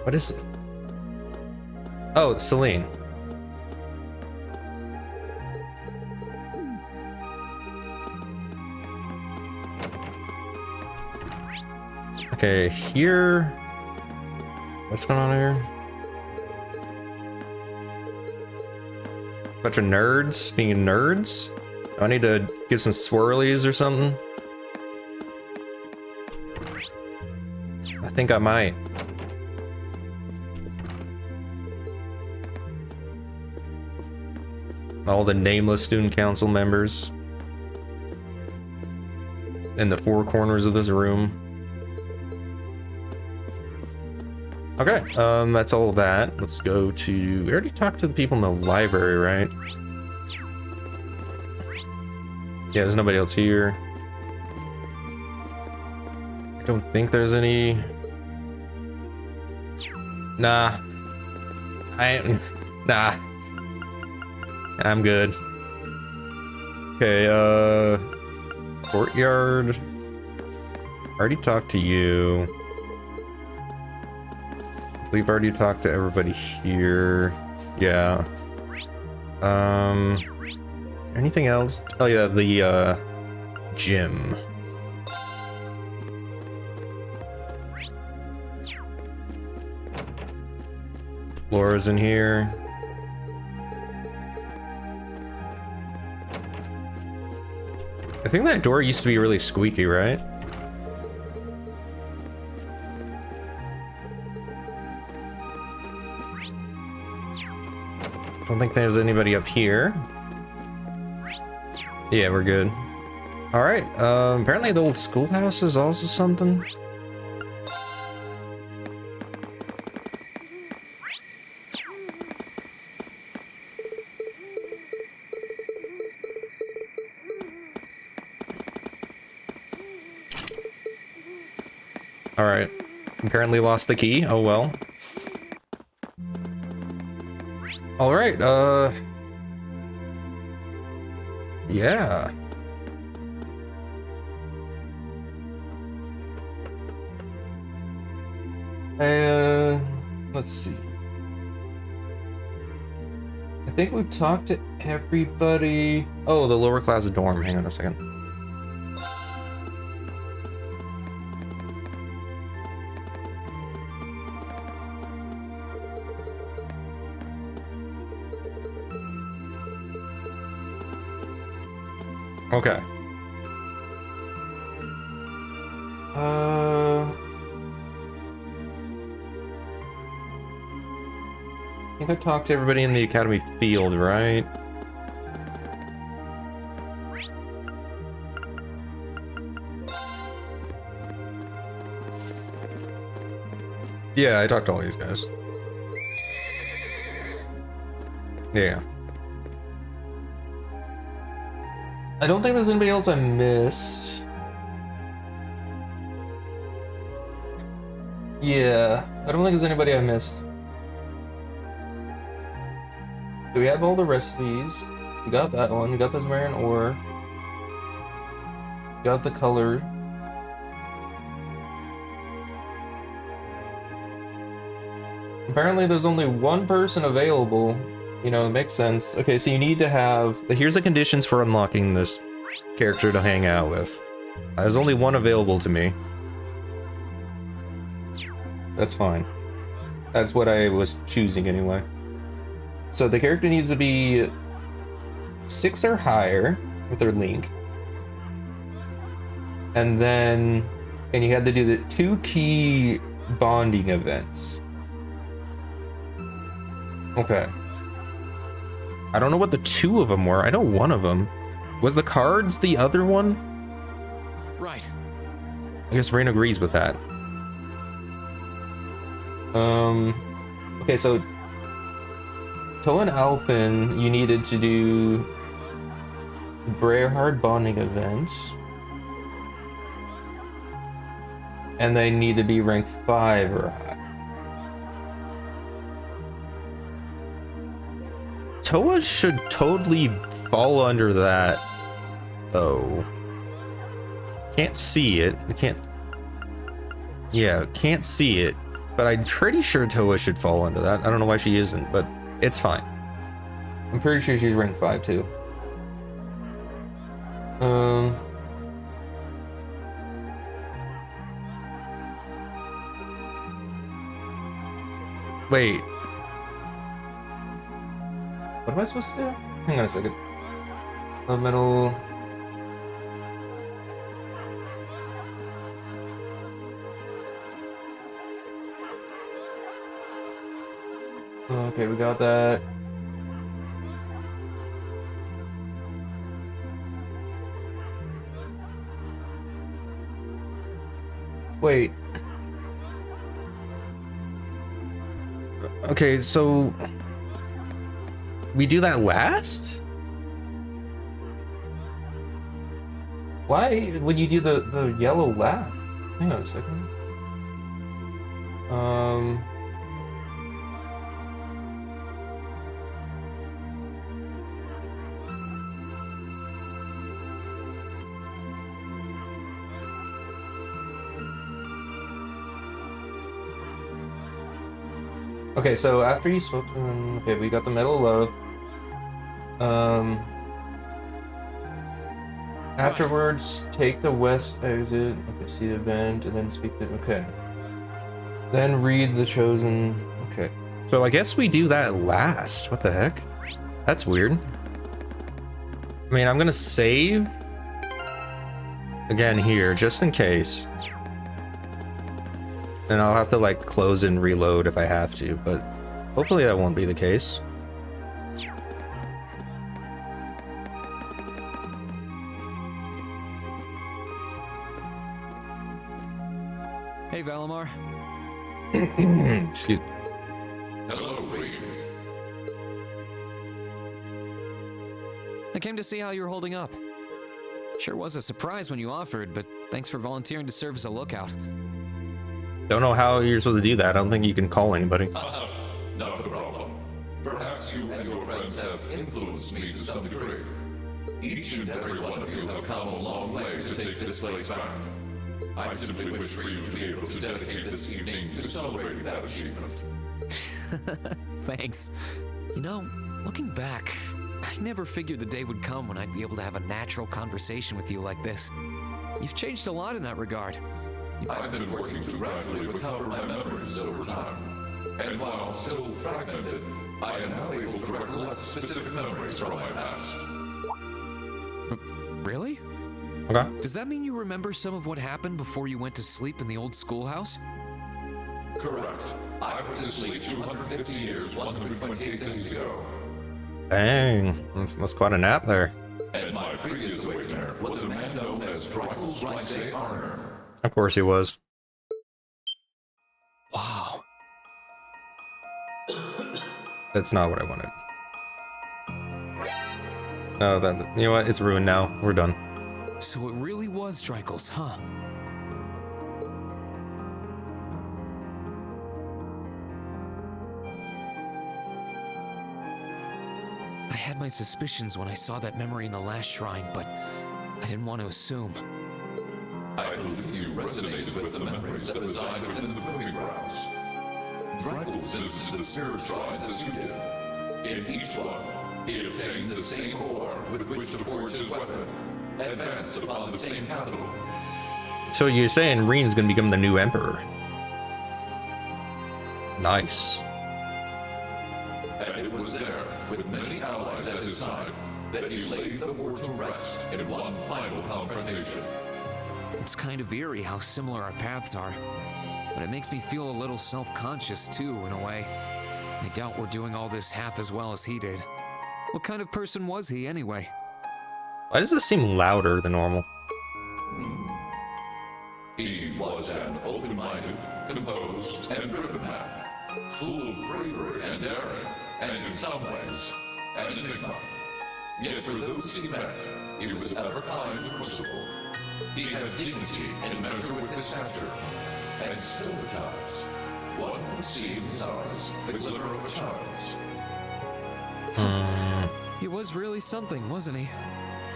What is it? Oh, it's Celine. Okay, here. What's going on here? Bunch of nerds being nerds. Do I need to give some swirlies or something? I think I might. All the nameless student council members in the four corners of this room. Okay, that's all that. Let's go to... We already talked to the people in the library, right? Yeah, there's nobody else here. I don't think there's any... Nah. Nah. I'm good. Okay, courtyard. Already talked to you. I believe I already talked to everybody here. Yeah. Anything else? Oh yeah, the gym. Laura's in here. I think that door used to be really squeaky, right? Don't think there's anybody up here. Yeah, we're good. All right. Apparently the old schoolhouse is also something. All right. Apparently lost the key. Oh well. All right, yeah. Let's see. I think we've talked to everybody. Oh, the lower class dorm. Hang on a second. Okay. I think I talked to everybody in the academy field, right? Yeah, I talked to all these guys. Yeah. I don't think there's anybody else I missed. Yeah, I don't think there's anybody I missed. Do we have all the recipes? We got that one. We got the Sumerian ore. Got the color. Apparently there's only one person available. You know, it makes sense. Okay, so you need to have... Here's the conditions for unlocking this character to hang out with. There's only one available to me. That's fine. That's what I was choosing anyway. So the character needs to be 6 or higher with their link. And then... And you had to do the 2 key bonding events. Okay. I don't know what the two of them were. I know one of them. Was the cards the other one? Right. I guess Rain agrees with that. Okay, so Toa and Alphen, you needed to do Brayhard bonding events. And they need to be rank 5 or higher. Toa should totally fall under that, though. Can't see it. I can't. Yeah, can't see it. But I'm pretty sure Toa should fall under that. I don't know why she isn't, but it's fine. I'm pretty sure she's rank 5 too. Wait. What am I supposed to do? Hang on a second. Elemental. Okay, we got that. Wait. Okay, so we do that last? Why would you do the yellow last? Hang on a second. Okay, so after you spoke to him, okay, we got the Medal of Love. Afterwards, take the west exit, okay, see the event, and then speak to, okay. Then read the chosen, okay. So I guess we do that last, what the heck? That's weird. I mean, I'm gonna save again here, just in case. And I'll have to like close and reload if I have to, but hopefully that won't be the case. Hey, Valimar. Excuse me. Hello, Reed. I came to see how you were holding up. Sure was a surprise when you offered, but thanks for volunteering to serve as a lookout. Don't know how you're supposed to do that. I don't think you can call anybody. Not a problem. Perhaps you and your friends have influenced me to some degree. Each and every one of you have come a long way to take this place back. I simply wish for you to be able to dedicate this evening to celebrating that achievement. Thanks. You know, looking back, I never figured the day would come when I'd be able to have a natural conversation with you like this. You've changed a lot in that regard. I've been working to gradually recover my memories over time. And while still fragmented, I am now able to recollect specific memories from my past. Really? Okay. Does that mean you remember some of what happened before you went to sleep in the old schoolhouse? Correct. I went to sleep 250 years, 128 days ago. Dang, that's quite a nap there. And my previous awakener was a man known as Drykel's Rysay Arner. Of course he was. Wow. That's not what I wanted. Oh, that, you know what? It's ruined now. We're done. So it really was Drykel's, huh? I had my suspicions when I saw that memory in the last shrine, but I didn't want to assume. I believe you resonated with the memories that reside within the proving grounds. Drykel's visited the spirit shrines as you did. In each one, he obtained the same ore with which to forge his weapon, advanced upon the same capital. So you're saying Reen's gonna become the new emperor? Nice. And it was there, with many allies at his side, that he laid the war to rest in one final confrontation. It's kind of eerie how similar our paths are, but it makes me feel a little self-conscious too, in a way. I doubt we're doing all this half as well as he did. What kind of person was he, anyway? Why does this seem louder than normal? He was an open-minded, composed, and driven man, full of bravery and daring, and in some ways, an enigma. Yet for those he met, he was ever kind and merciful. He had dignity in measure with his stature, and still at times, one could see in his eyes the glimmer of a child's. He was really something, wasn't he?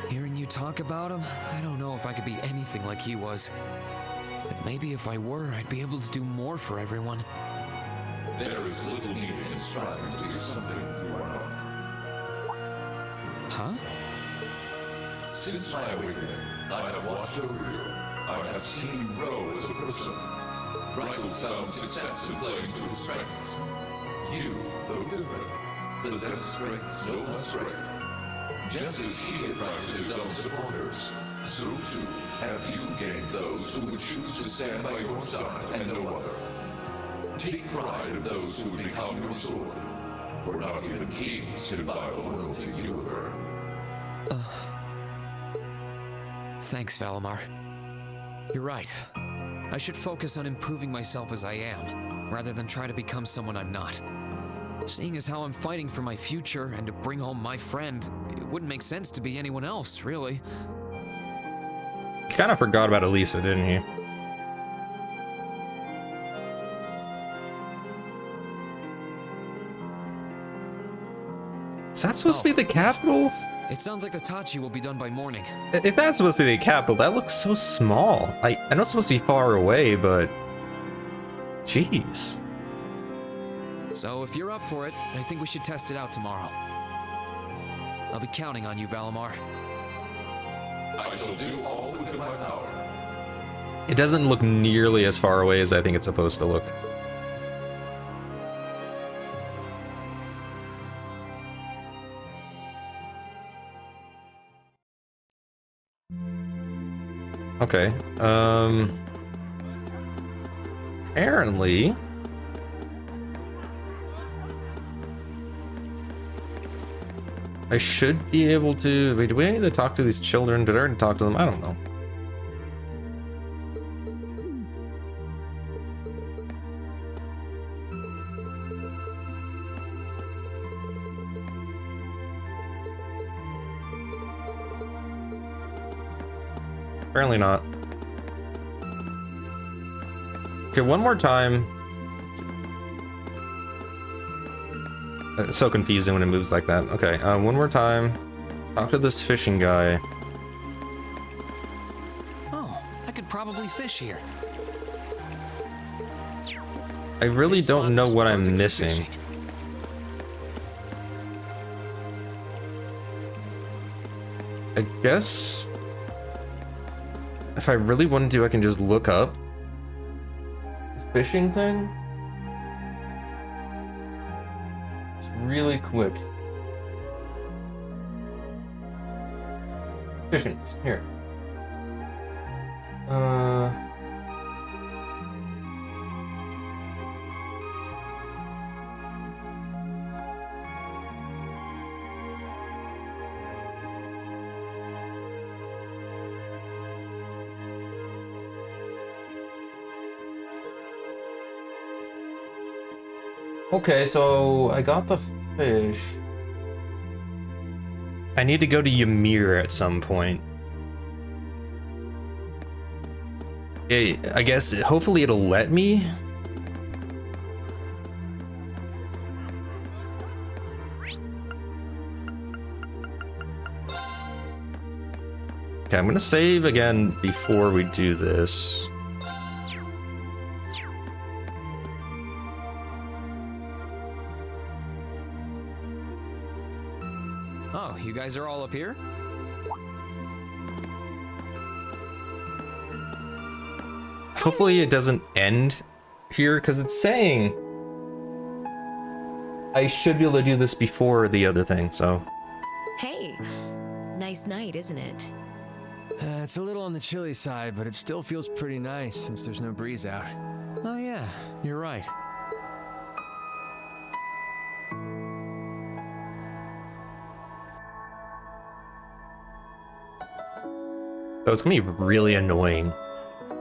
Hearing you talk about him, I don't know if I could be anything like he was. But maybe if I were, I'd be able to do more for everyone. There is little need in striving to be something you are not. Huh? Since my awakening, I have watched over you. I have seen you grow as a person. Dracula's found success in playing to his strengths. You, though different, possess strengths no less great. Just as he attracted his own supporters, so too have you gained those who would choose to stand by your side and no other. Take pride in those who become your sword, for not even kings can buy the loyalty you have earned. Thanks, Valimar. You're right. I should focus on improving myself as I am, rather than try to become someone I'm not. Seeing as how I'm fighting for my future and to bring home my friend, it wouldn't make sense to be anyone else, really. You kind of forgot about Elisa, didn't you? Is that supposed to be the capital? It sounds like the Tachi will be done by morning. If that's supposed to be the capital, that looks so small. I know it's supposed to be far away, but... Jeez. So if you're up for it, I think we should test it out tomorrow. I'll be counting on you, Valimar. I shall do all within my power. It doesn't look nearly as far away as I think it's supposed to look. Okay, apparently... I should be able to... Wait, do we need to talk to these children? Did I already talk to them? I don't know. Apparently not. Okay, one more time. It's so confusing when it moves like that. Okay, one more time. Talk to this fishing guy. Oh, I could probably fish here. I really don't know what I'm missing. I guess... if I really want to, I can just look up the fishing thing. It's really quick. Fishing, here. Okay, so I got the fish. I need to go to Ymir at some point. I guess, hopefully it'll let me. Okay, I'm gonna save again before we do this. Oh, you guys are all up here? Hopefully it doesn't end here, because it's saying I should be able to do this before the other thing, so. Hey, nice night, isn't it? It's a little on the chilly side, but it still feels pretty nice since there's no breeze out. Oh yeah, you're right. So it's gonna be really annoying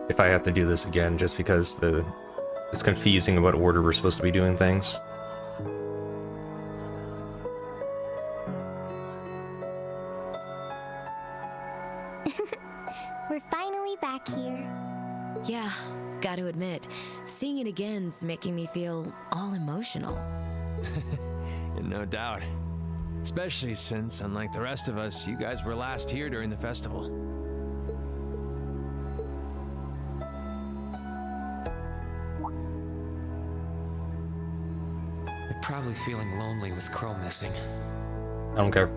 if I have to do this again, just because it's confusing what order we're supposed to be doing things. We're finally back here. Yeah, gotta admit, seeing it again's making me feel all emotional. No doubt. Especially since, unlike the rest of us, you guys were last here during the festival. You're probably feeling lonely with Crow missing. I don't care.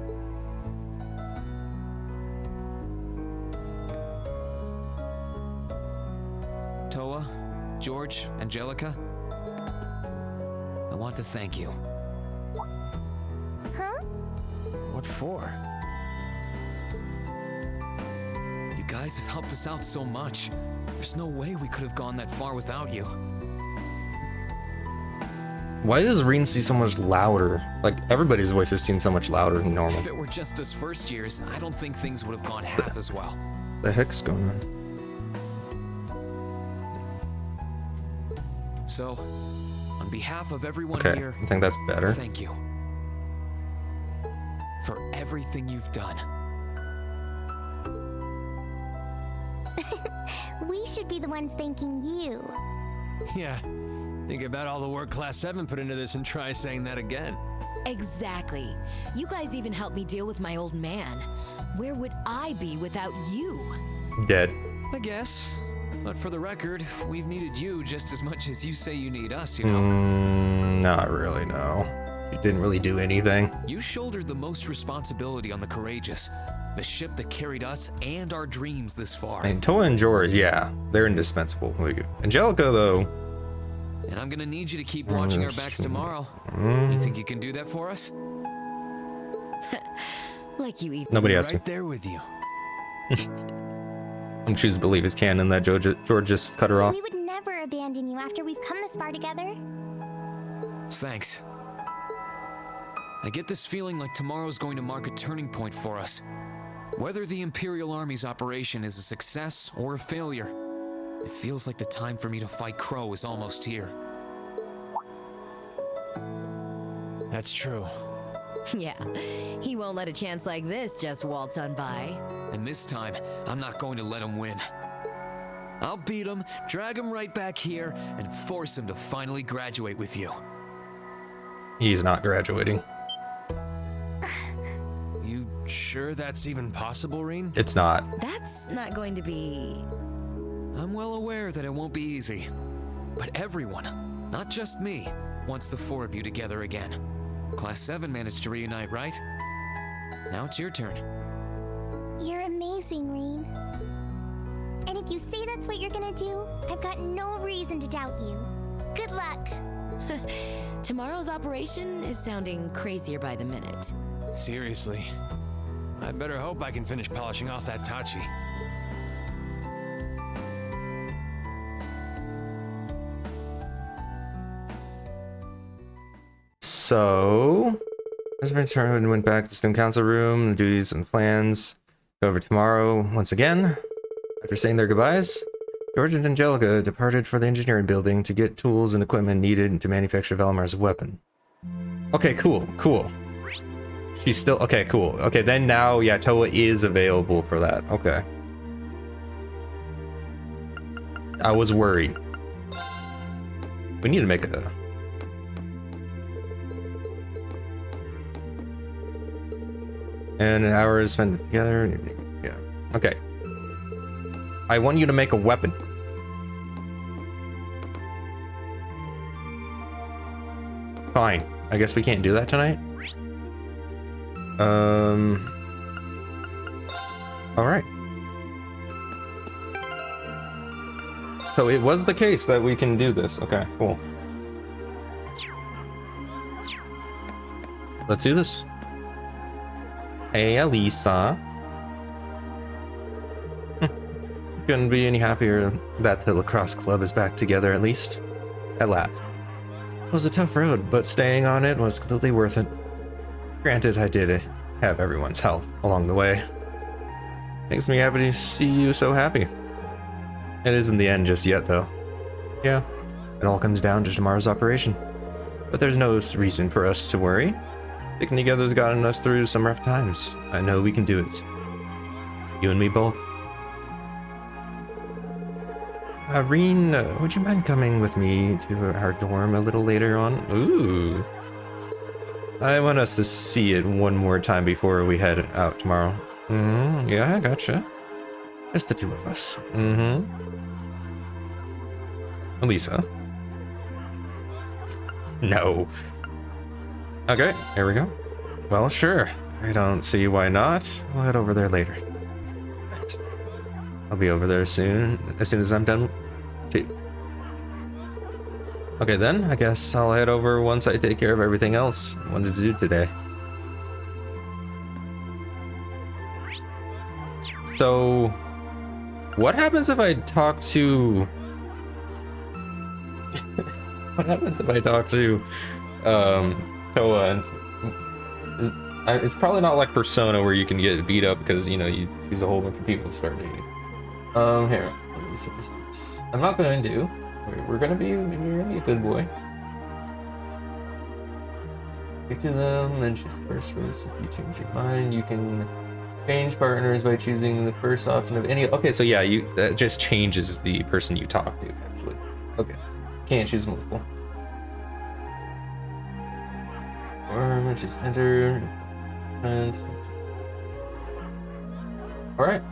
Toa, George, Angelica, I want to thank you. Huh? What for? You guys have helped us out so much. There's no way we could have gone that far without you. Why does Reen seem so much louder? Like, everybody's voices seem so much louder than normal. If it were just us first years, I don't think things would have gone half as well. The heck's going on? So, on behalf of everyone Okay, here, I think that's better. Thank you for everything you've done. We should be the ones thanking you. Yeah. Think about all the work Class 7 put into this and try saying that again. Exactly. You guys even helped me deal with my old man. Where would I be without you? Dead. I guess. But for the record, we've needed you just as much as you say you need us, you know? Not really, no. You didn't really do anything. You shouldered the most responsibility on the Courageous, the ship that carried us and our dreams this far. I mean, Toa and George, yeah, they're indispensable. Angelica, though. And I'm gonna need you to keep watching our backs tomorrow. You think you can do that for us? Like you even. Nobody asked me. Right there with you. I'm choosing to believe it's canon that George just cut her off. We would never abandon you after we've come this far together. Thanks. I get this feeling like tomorrow's going to mark a turning point for us. Whether the Imperial Army's operation is a success or a failure, it feels like the time for me to fight Crow is almost here. That's true. Yeah, he won't let a chance like this just waltz on by. And this time, I'm not going to let him win. I'll beat him, drag him right back here, and force him to finally graduate with you. He's not graduating. You sure that's even possible, Reen? It's not. That's not going to be... I'm well aware that it won't be easy. But everyone, not just me, wants the four of you together again. Class 7 managed to reunite, right? Now it's your turn. You're amazing, Reen. And if you say that's what you're gonna do, I've got no reason to doubt you. Good luck. Tomorrow's operation is sounding crazier by the minute. Seriously. I better hope I can finish polishing off that Tachi. So, as we returned and went back to the student council room, the duties and plans go over tomorrow once again. After saying their goodbyes, George and Angelica departed for the engineering building to get tools and equipment needed to manufacture Valimar's weapon. Okay, cool. She's still... Okay, cool. Okay, then now, yeah, Toa is available for that. Okay. I was worried. We need to make a... And an hour is spent together. Yeah. Okay. I want you to make a weapon. Fine. I guess we can't do that tonight. Alright. So it was the case that we can do this. Okay, cool. Let's do this. Hey, Elisa. Couldn't be any happier that the lacrosse club is back together, at least. At last. It was a tough road, but staying on it was completely worth it. Granted, I did have everyone's help along the way. Makes me happy to see you so happy. It isn't the end just yet, though. Yeah, it all comes down to tomorrow's operation. But there's no reason for us to worry. Sticking together's gotten us through some rough times. I know we can do it. You and me both. Reen, would you mind coming with me to our dorm a little later on? Ooh. I want us to see it one more time before we head out tomorrow. Yeah, I gotcha. Just the two of us. Elisa. No. Okay, here we go. Well, sure. I don't see why not. I'll head over there later. Thanks. I'll be over there soon as I'm done too. Okay then, I guess I'll head over once I take care of everything else I wanted to do today. So, what happens if I talk to... what happens if I talk to, Toa? It's probably not like Persona where you can get beat up because, you know, you choose a whole bunch of people to start dating. Here. I'm not going to. We're gonna be a good boy. Speak to them and choose the first race. If you change your mind, you can change partners by choosing the first option of any. Okay, so yeah, that just changes the person you talk to, actually. Okay. Can't choose multiple. Or just enter and alright.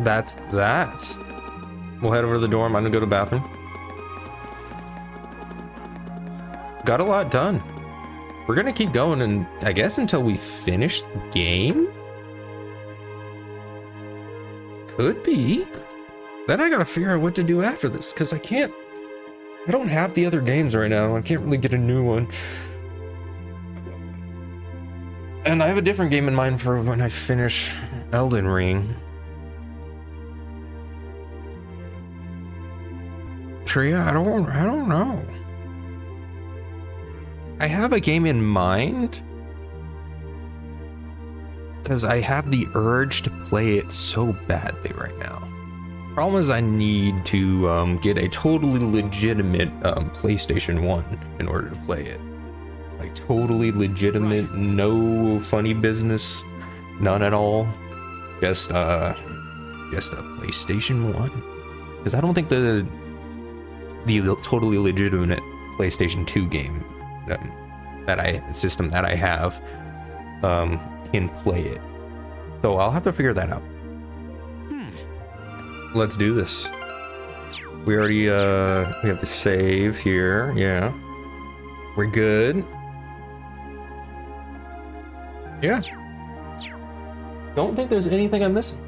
That's that. We'll head over to the dorm. I'm gonna go to the bathroom. Got a lot done. We're gonna keep going, and I guess until we finish the game? Could be. Then I gotta figure out what to do after this, because I don't have the other games right now. I can't really get a new one. And I have a different game in mind for when I finish Elden Ring. Tria, I don't know. I have a game in mind because I have the urge to play it so badly right now. Problem is I need to get a totally legitimate PlayStation 1 in order to play it. Like totally legitimate, no funny business, none at all. Just a PlayStation 1. Because I don't think the totally legitimate PlayStation 2 game system that I have can play it. So I'll have to figure that out. Let's do this. We already we have to save here. Yeah, we're good. Yeah, don't think there's anything I'm missing.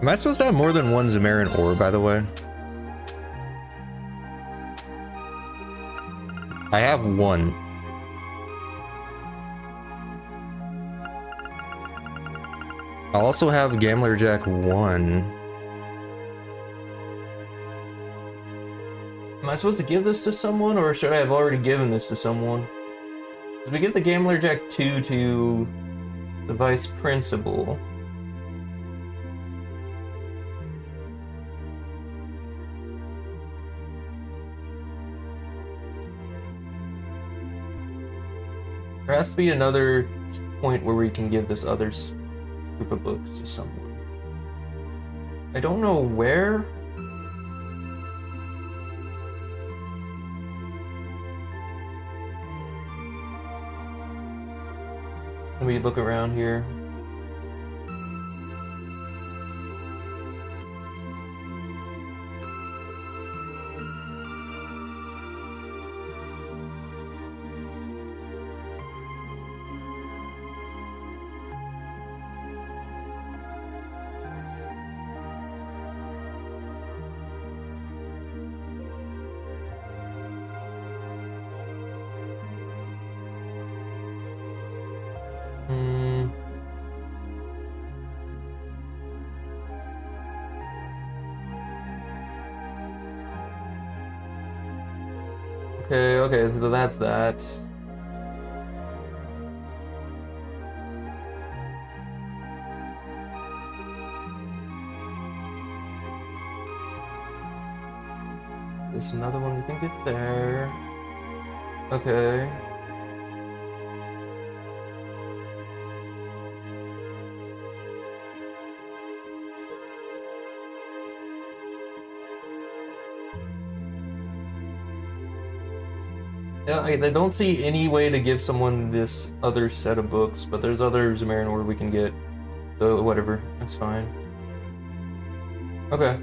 Am I supposed to have more than one Zamarin ore, by the way? I have one. I also have Gambler Jack 1. Am I supposed to give this to someone, or should I have already given this to someone? Because we give the Gambler Jack 2 to the Vice Principal. There has to be another point where we can give this other group of books to someone. I don't know where. Let me look around here. Okay, so that's that. There's another one we can get there. Okay. Yeah, I don't see any way to give someone this other set of books, but there's other Zamarin ore we can get. So whatever, that's fine. Okay.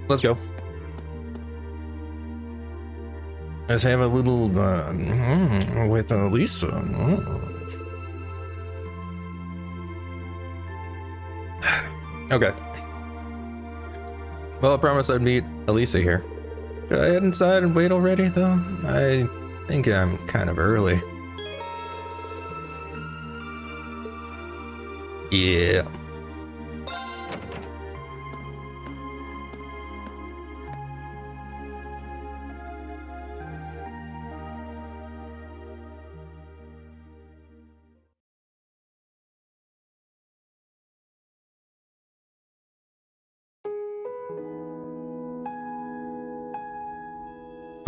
Let's go. Let's have a little with Lisa. Okay. Well, I promised I'd meet Elisa here. Should I head inside and wait already, though? I think I'm kind of early. Yeah.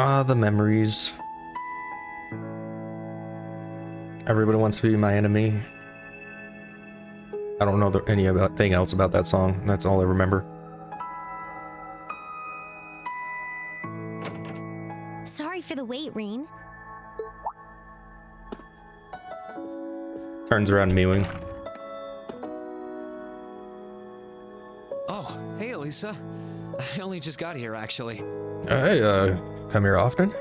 Ah, the memories. Everybody wants to be my enemy. I don't know anything else about that song. That's all I remember. Sorry for the wait, Reen. Turns around mewing. Oh, hey, Elisa. I only just got here, actually. Hey, come here often?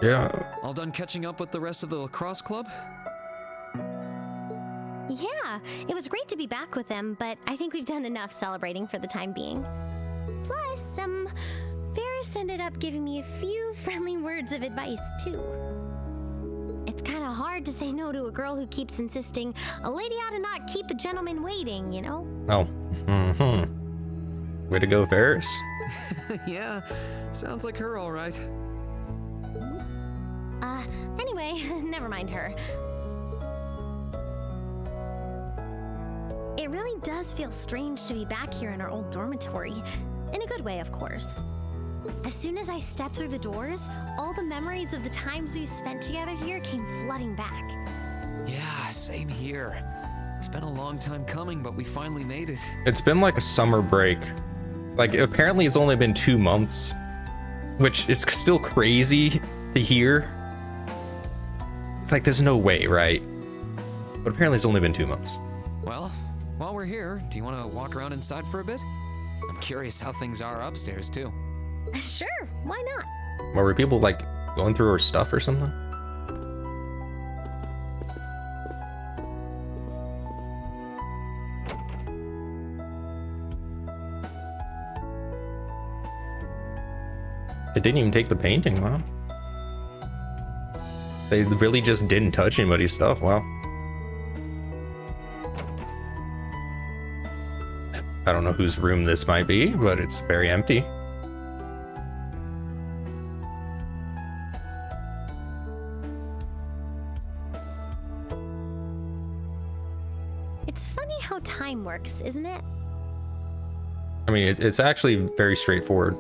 Yeah. All done catching up with the rest of the lacrosse club? Yeah, it was great to be back with them, but I think we've done enough celebrating for the time being. Plus, Ferris ended up giving me a few friendly words of advice, too. It's kind of hard to say no to a girl who keeps insisting a lady ought to not keep a gentleman waiting, you know? Oh. Way to go, Ferris. Yeah, sounds like her, all right. Anyway, never mind her. It really does feel strange to be back here in our old dormitory. In a good way, of course. As soon as I stepped through the doors, all the memories of the times we spent together here came flooding back. Yeah, same here. It's been a long time coming, but we finally made it. It's been like a summer break. Like, apparently it's only been 2 months, which is still crazy to hear. Like, there's no way, right? But apparently it's only been 2 months. Well, while we're here, do you want to walk around inside for a bit? I'm curious how things are upstairs, too. Sure, why not? Or were people, like, going through her stuff or something? They didn't even take the painting, wow. They really just didn't touch anybody's stuff, wow. I don't know whose room this might be, but it's very empty. It's funny how time works, isn't it? I mean, it's actually very straightforward.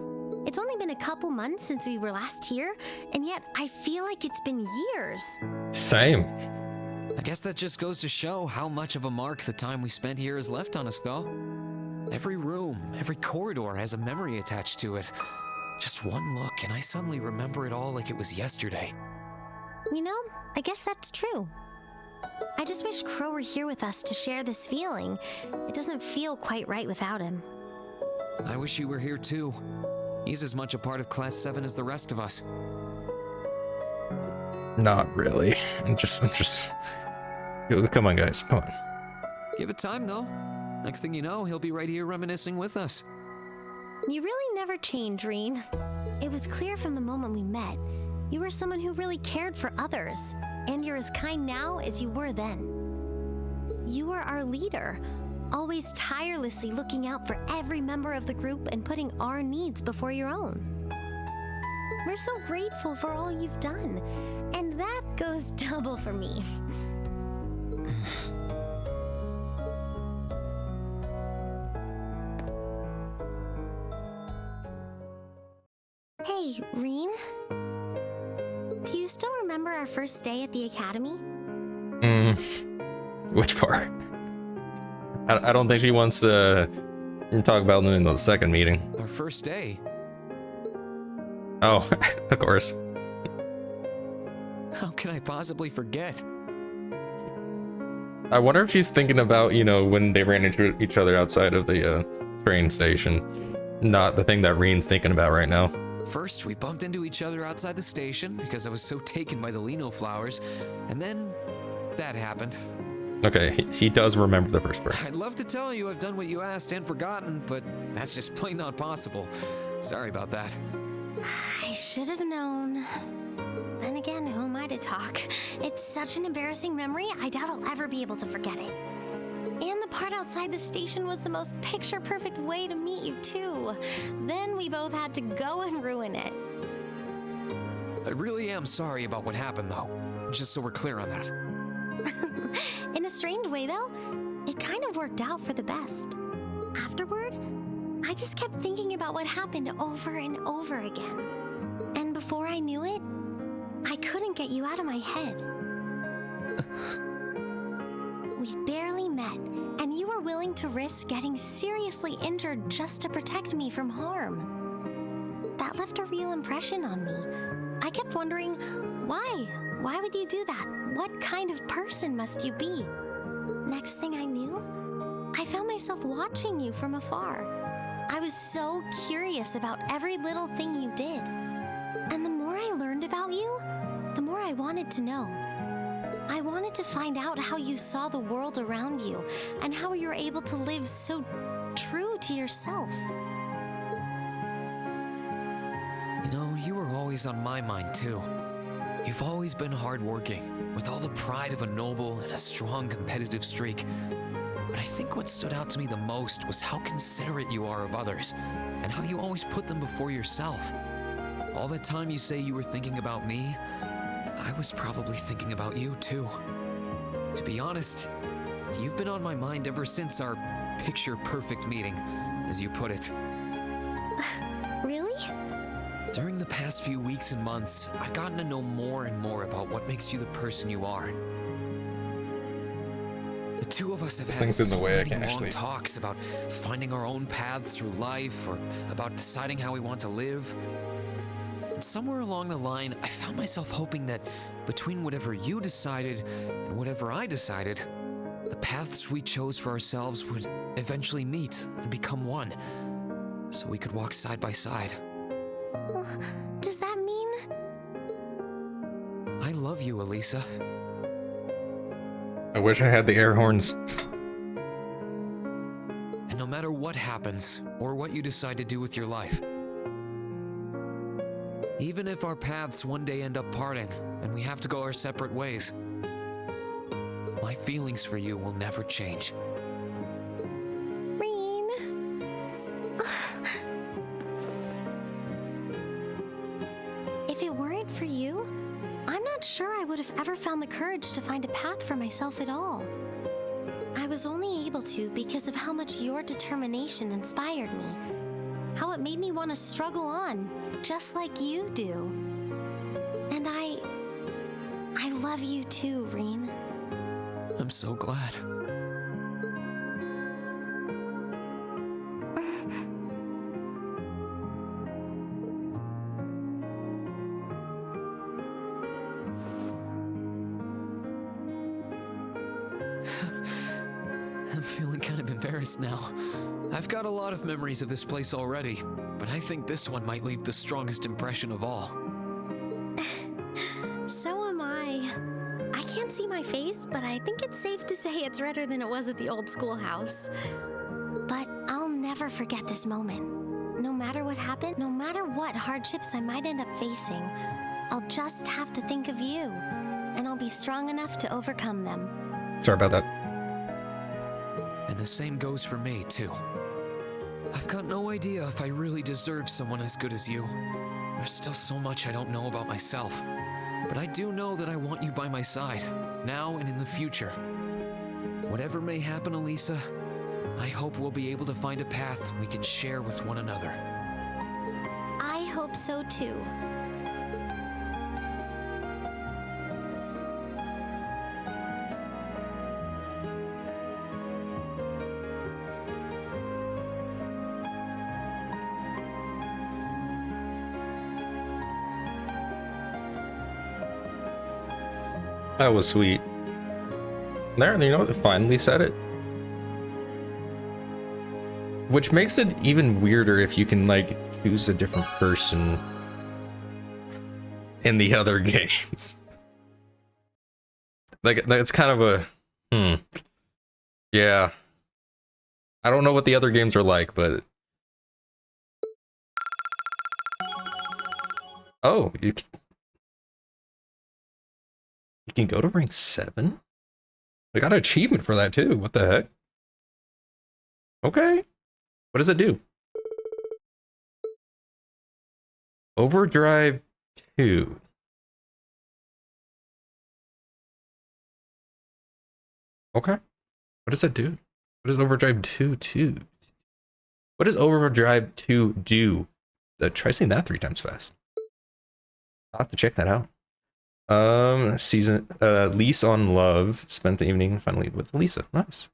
It's only been a couple months since we were last here, and yet I feel like it's been years. Same. I guess that just goes to show how much of a mark the time we spent here has left on us, though. Every room, every corridor has a memory attached to it. Just one look, and I suddenly remember it all like it was yesterday. You know, I guess that's true. I just wish Crow were here with us to share this feeling. It doesn't feel quite right without him. I wish you were here, too. He's as much a part of Class 7 as the rest of us. Not really. I'm just... Come on, guys, come on. Give it time, though. Next thing you know, he'll be right here reminiscing with us. You really never change, Reen. It was clear from the moment we met. You were someone who really cared for others, and you're as kind now as you were then. You are our leader, always tirelessly looking out for every member of the group and putting our needs before your own. We're so grateful for all you've done, and that goes double for me. Hey, Rean? Do you still remember our first day at the academy? Which part? I don't think she wants to talk about it in the second meeting. Our first day? Oh, of course. How can I possibly forget? I wonder if she's thinking about, you know, when they ran into each other outside of the train station. Not the thing that Rean's thinking about right now. First, we bumped into each other outside the station because I was so taken by the Lino flowers, and then that happened. Okay, he does remember the first part. I'd love to tell you I've done what you asked and forgotten, but that's just plain not possible. Sorry about that. I should have known. Then again, who am I to talk? It's such an embarrassing memory, I doubt I'll ever be able to forget it. And the part outside the station was the most picture-perfect way to meet you, too. Then we both had to go and ruin it. I really am sorry about what happened, though. Just so we're clear on that. In a strange way, though, it kind of worked out for the best. Afterward, I just kept thinking about what happened over and over again. And before I knew it, I couldn't get you out of my head. We barely met, and you were willing to risk getting seriously injured just to protect me from harm. That left a real impression on me. I kept wondering, why? Why would you do that? What kind of person must you be? Next thing I knew, I found myself watching you from afar. I was so curious about every little thing you did. And the more I learned about you, the more I wanted to know. I wanted to find out how you saw the world around you and how you were able to live so true to yourself. You know, you were always on my mind, too. You've always been hardworking, with all the pride of a noble and a strong competitive streak. But I think what stood out to me the most was how considerate you are of others, and how you always put them before yourself. All the time you say you were thinking about me, I was probably thinking about you, too. To be honest, you've been on my mind ever since our picture-perfect meeting, as you put it. Really? During the past few weeks and months, I've gotten to know more and more about what makes you the person you are. The two of us have had so many long talks about finding our own paths through life, or about deciding how we want to live. And somewhere along the line, I found myself hoping that between whatever you decided and whatever I decided, the paths we chose for ourselves would eventually meet and become one, so we could walk side by side. Does that mean? I love you, Elisa. I wish I had the air horns. And no matter what happens, or what you decide to do with your life, even if our paths one day end up parting, and we have to go our separate ways, my feelings for you will never change. If it weren't for you, I'm not sure I would have ever found the courage to find a path for myself at all. I was only able to because of how much your determination inspired me. How it made me want to struggle on, just like you do. And I love you too, Rean. I'm so glad. I'm feeling kind of embarrassed now. I've got a lot of memories of this place already, but I think this one might leave the strongest impression of all. So am I. I can't see my face, but I think it's safe to say it's redder than it was at the old schoolhouse. But I'll never forget this moment. No matter what happened, no matter what hardships I might end up facing, I'll just have to think of you, and I'll be strong enough to overcome them. Sorry about that. And the same goes for me, too. I've got no idea if I really deserve someone as good as you. There's still so much I don't know about myself. But I do know that I want you by my side, now and in the future. Whatever may happen, Elisa, I hope we'll be able to find a path we can share with one another. I hope so too. That was sweet. There, you know, they finally said it. Which makes it even weirder if you can, like, choose a different person in the other games. Like, that's kind of a... Yeah. I don't know what the other games are like, but... Oh, you can go to rank 7? I got an achievement for that too. What the heck? Okay. What does it do? Overdrive 2. Okay. What does that do? What does Overdrive 2 do? What does Overdrive 2 do? Try saying that 3 times fast. I'll have to check that out. Lease on Love. Spent the evening finally with Lisa. Nice.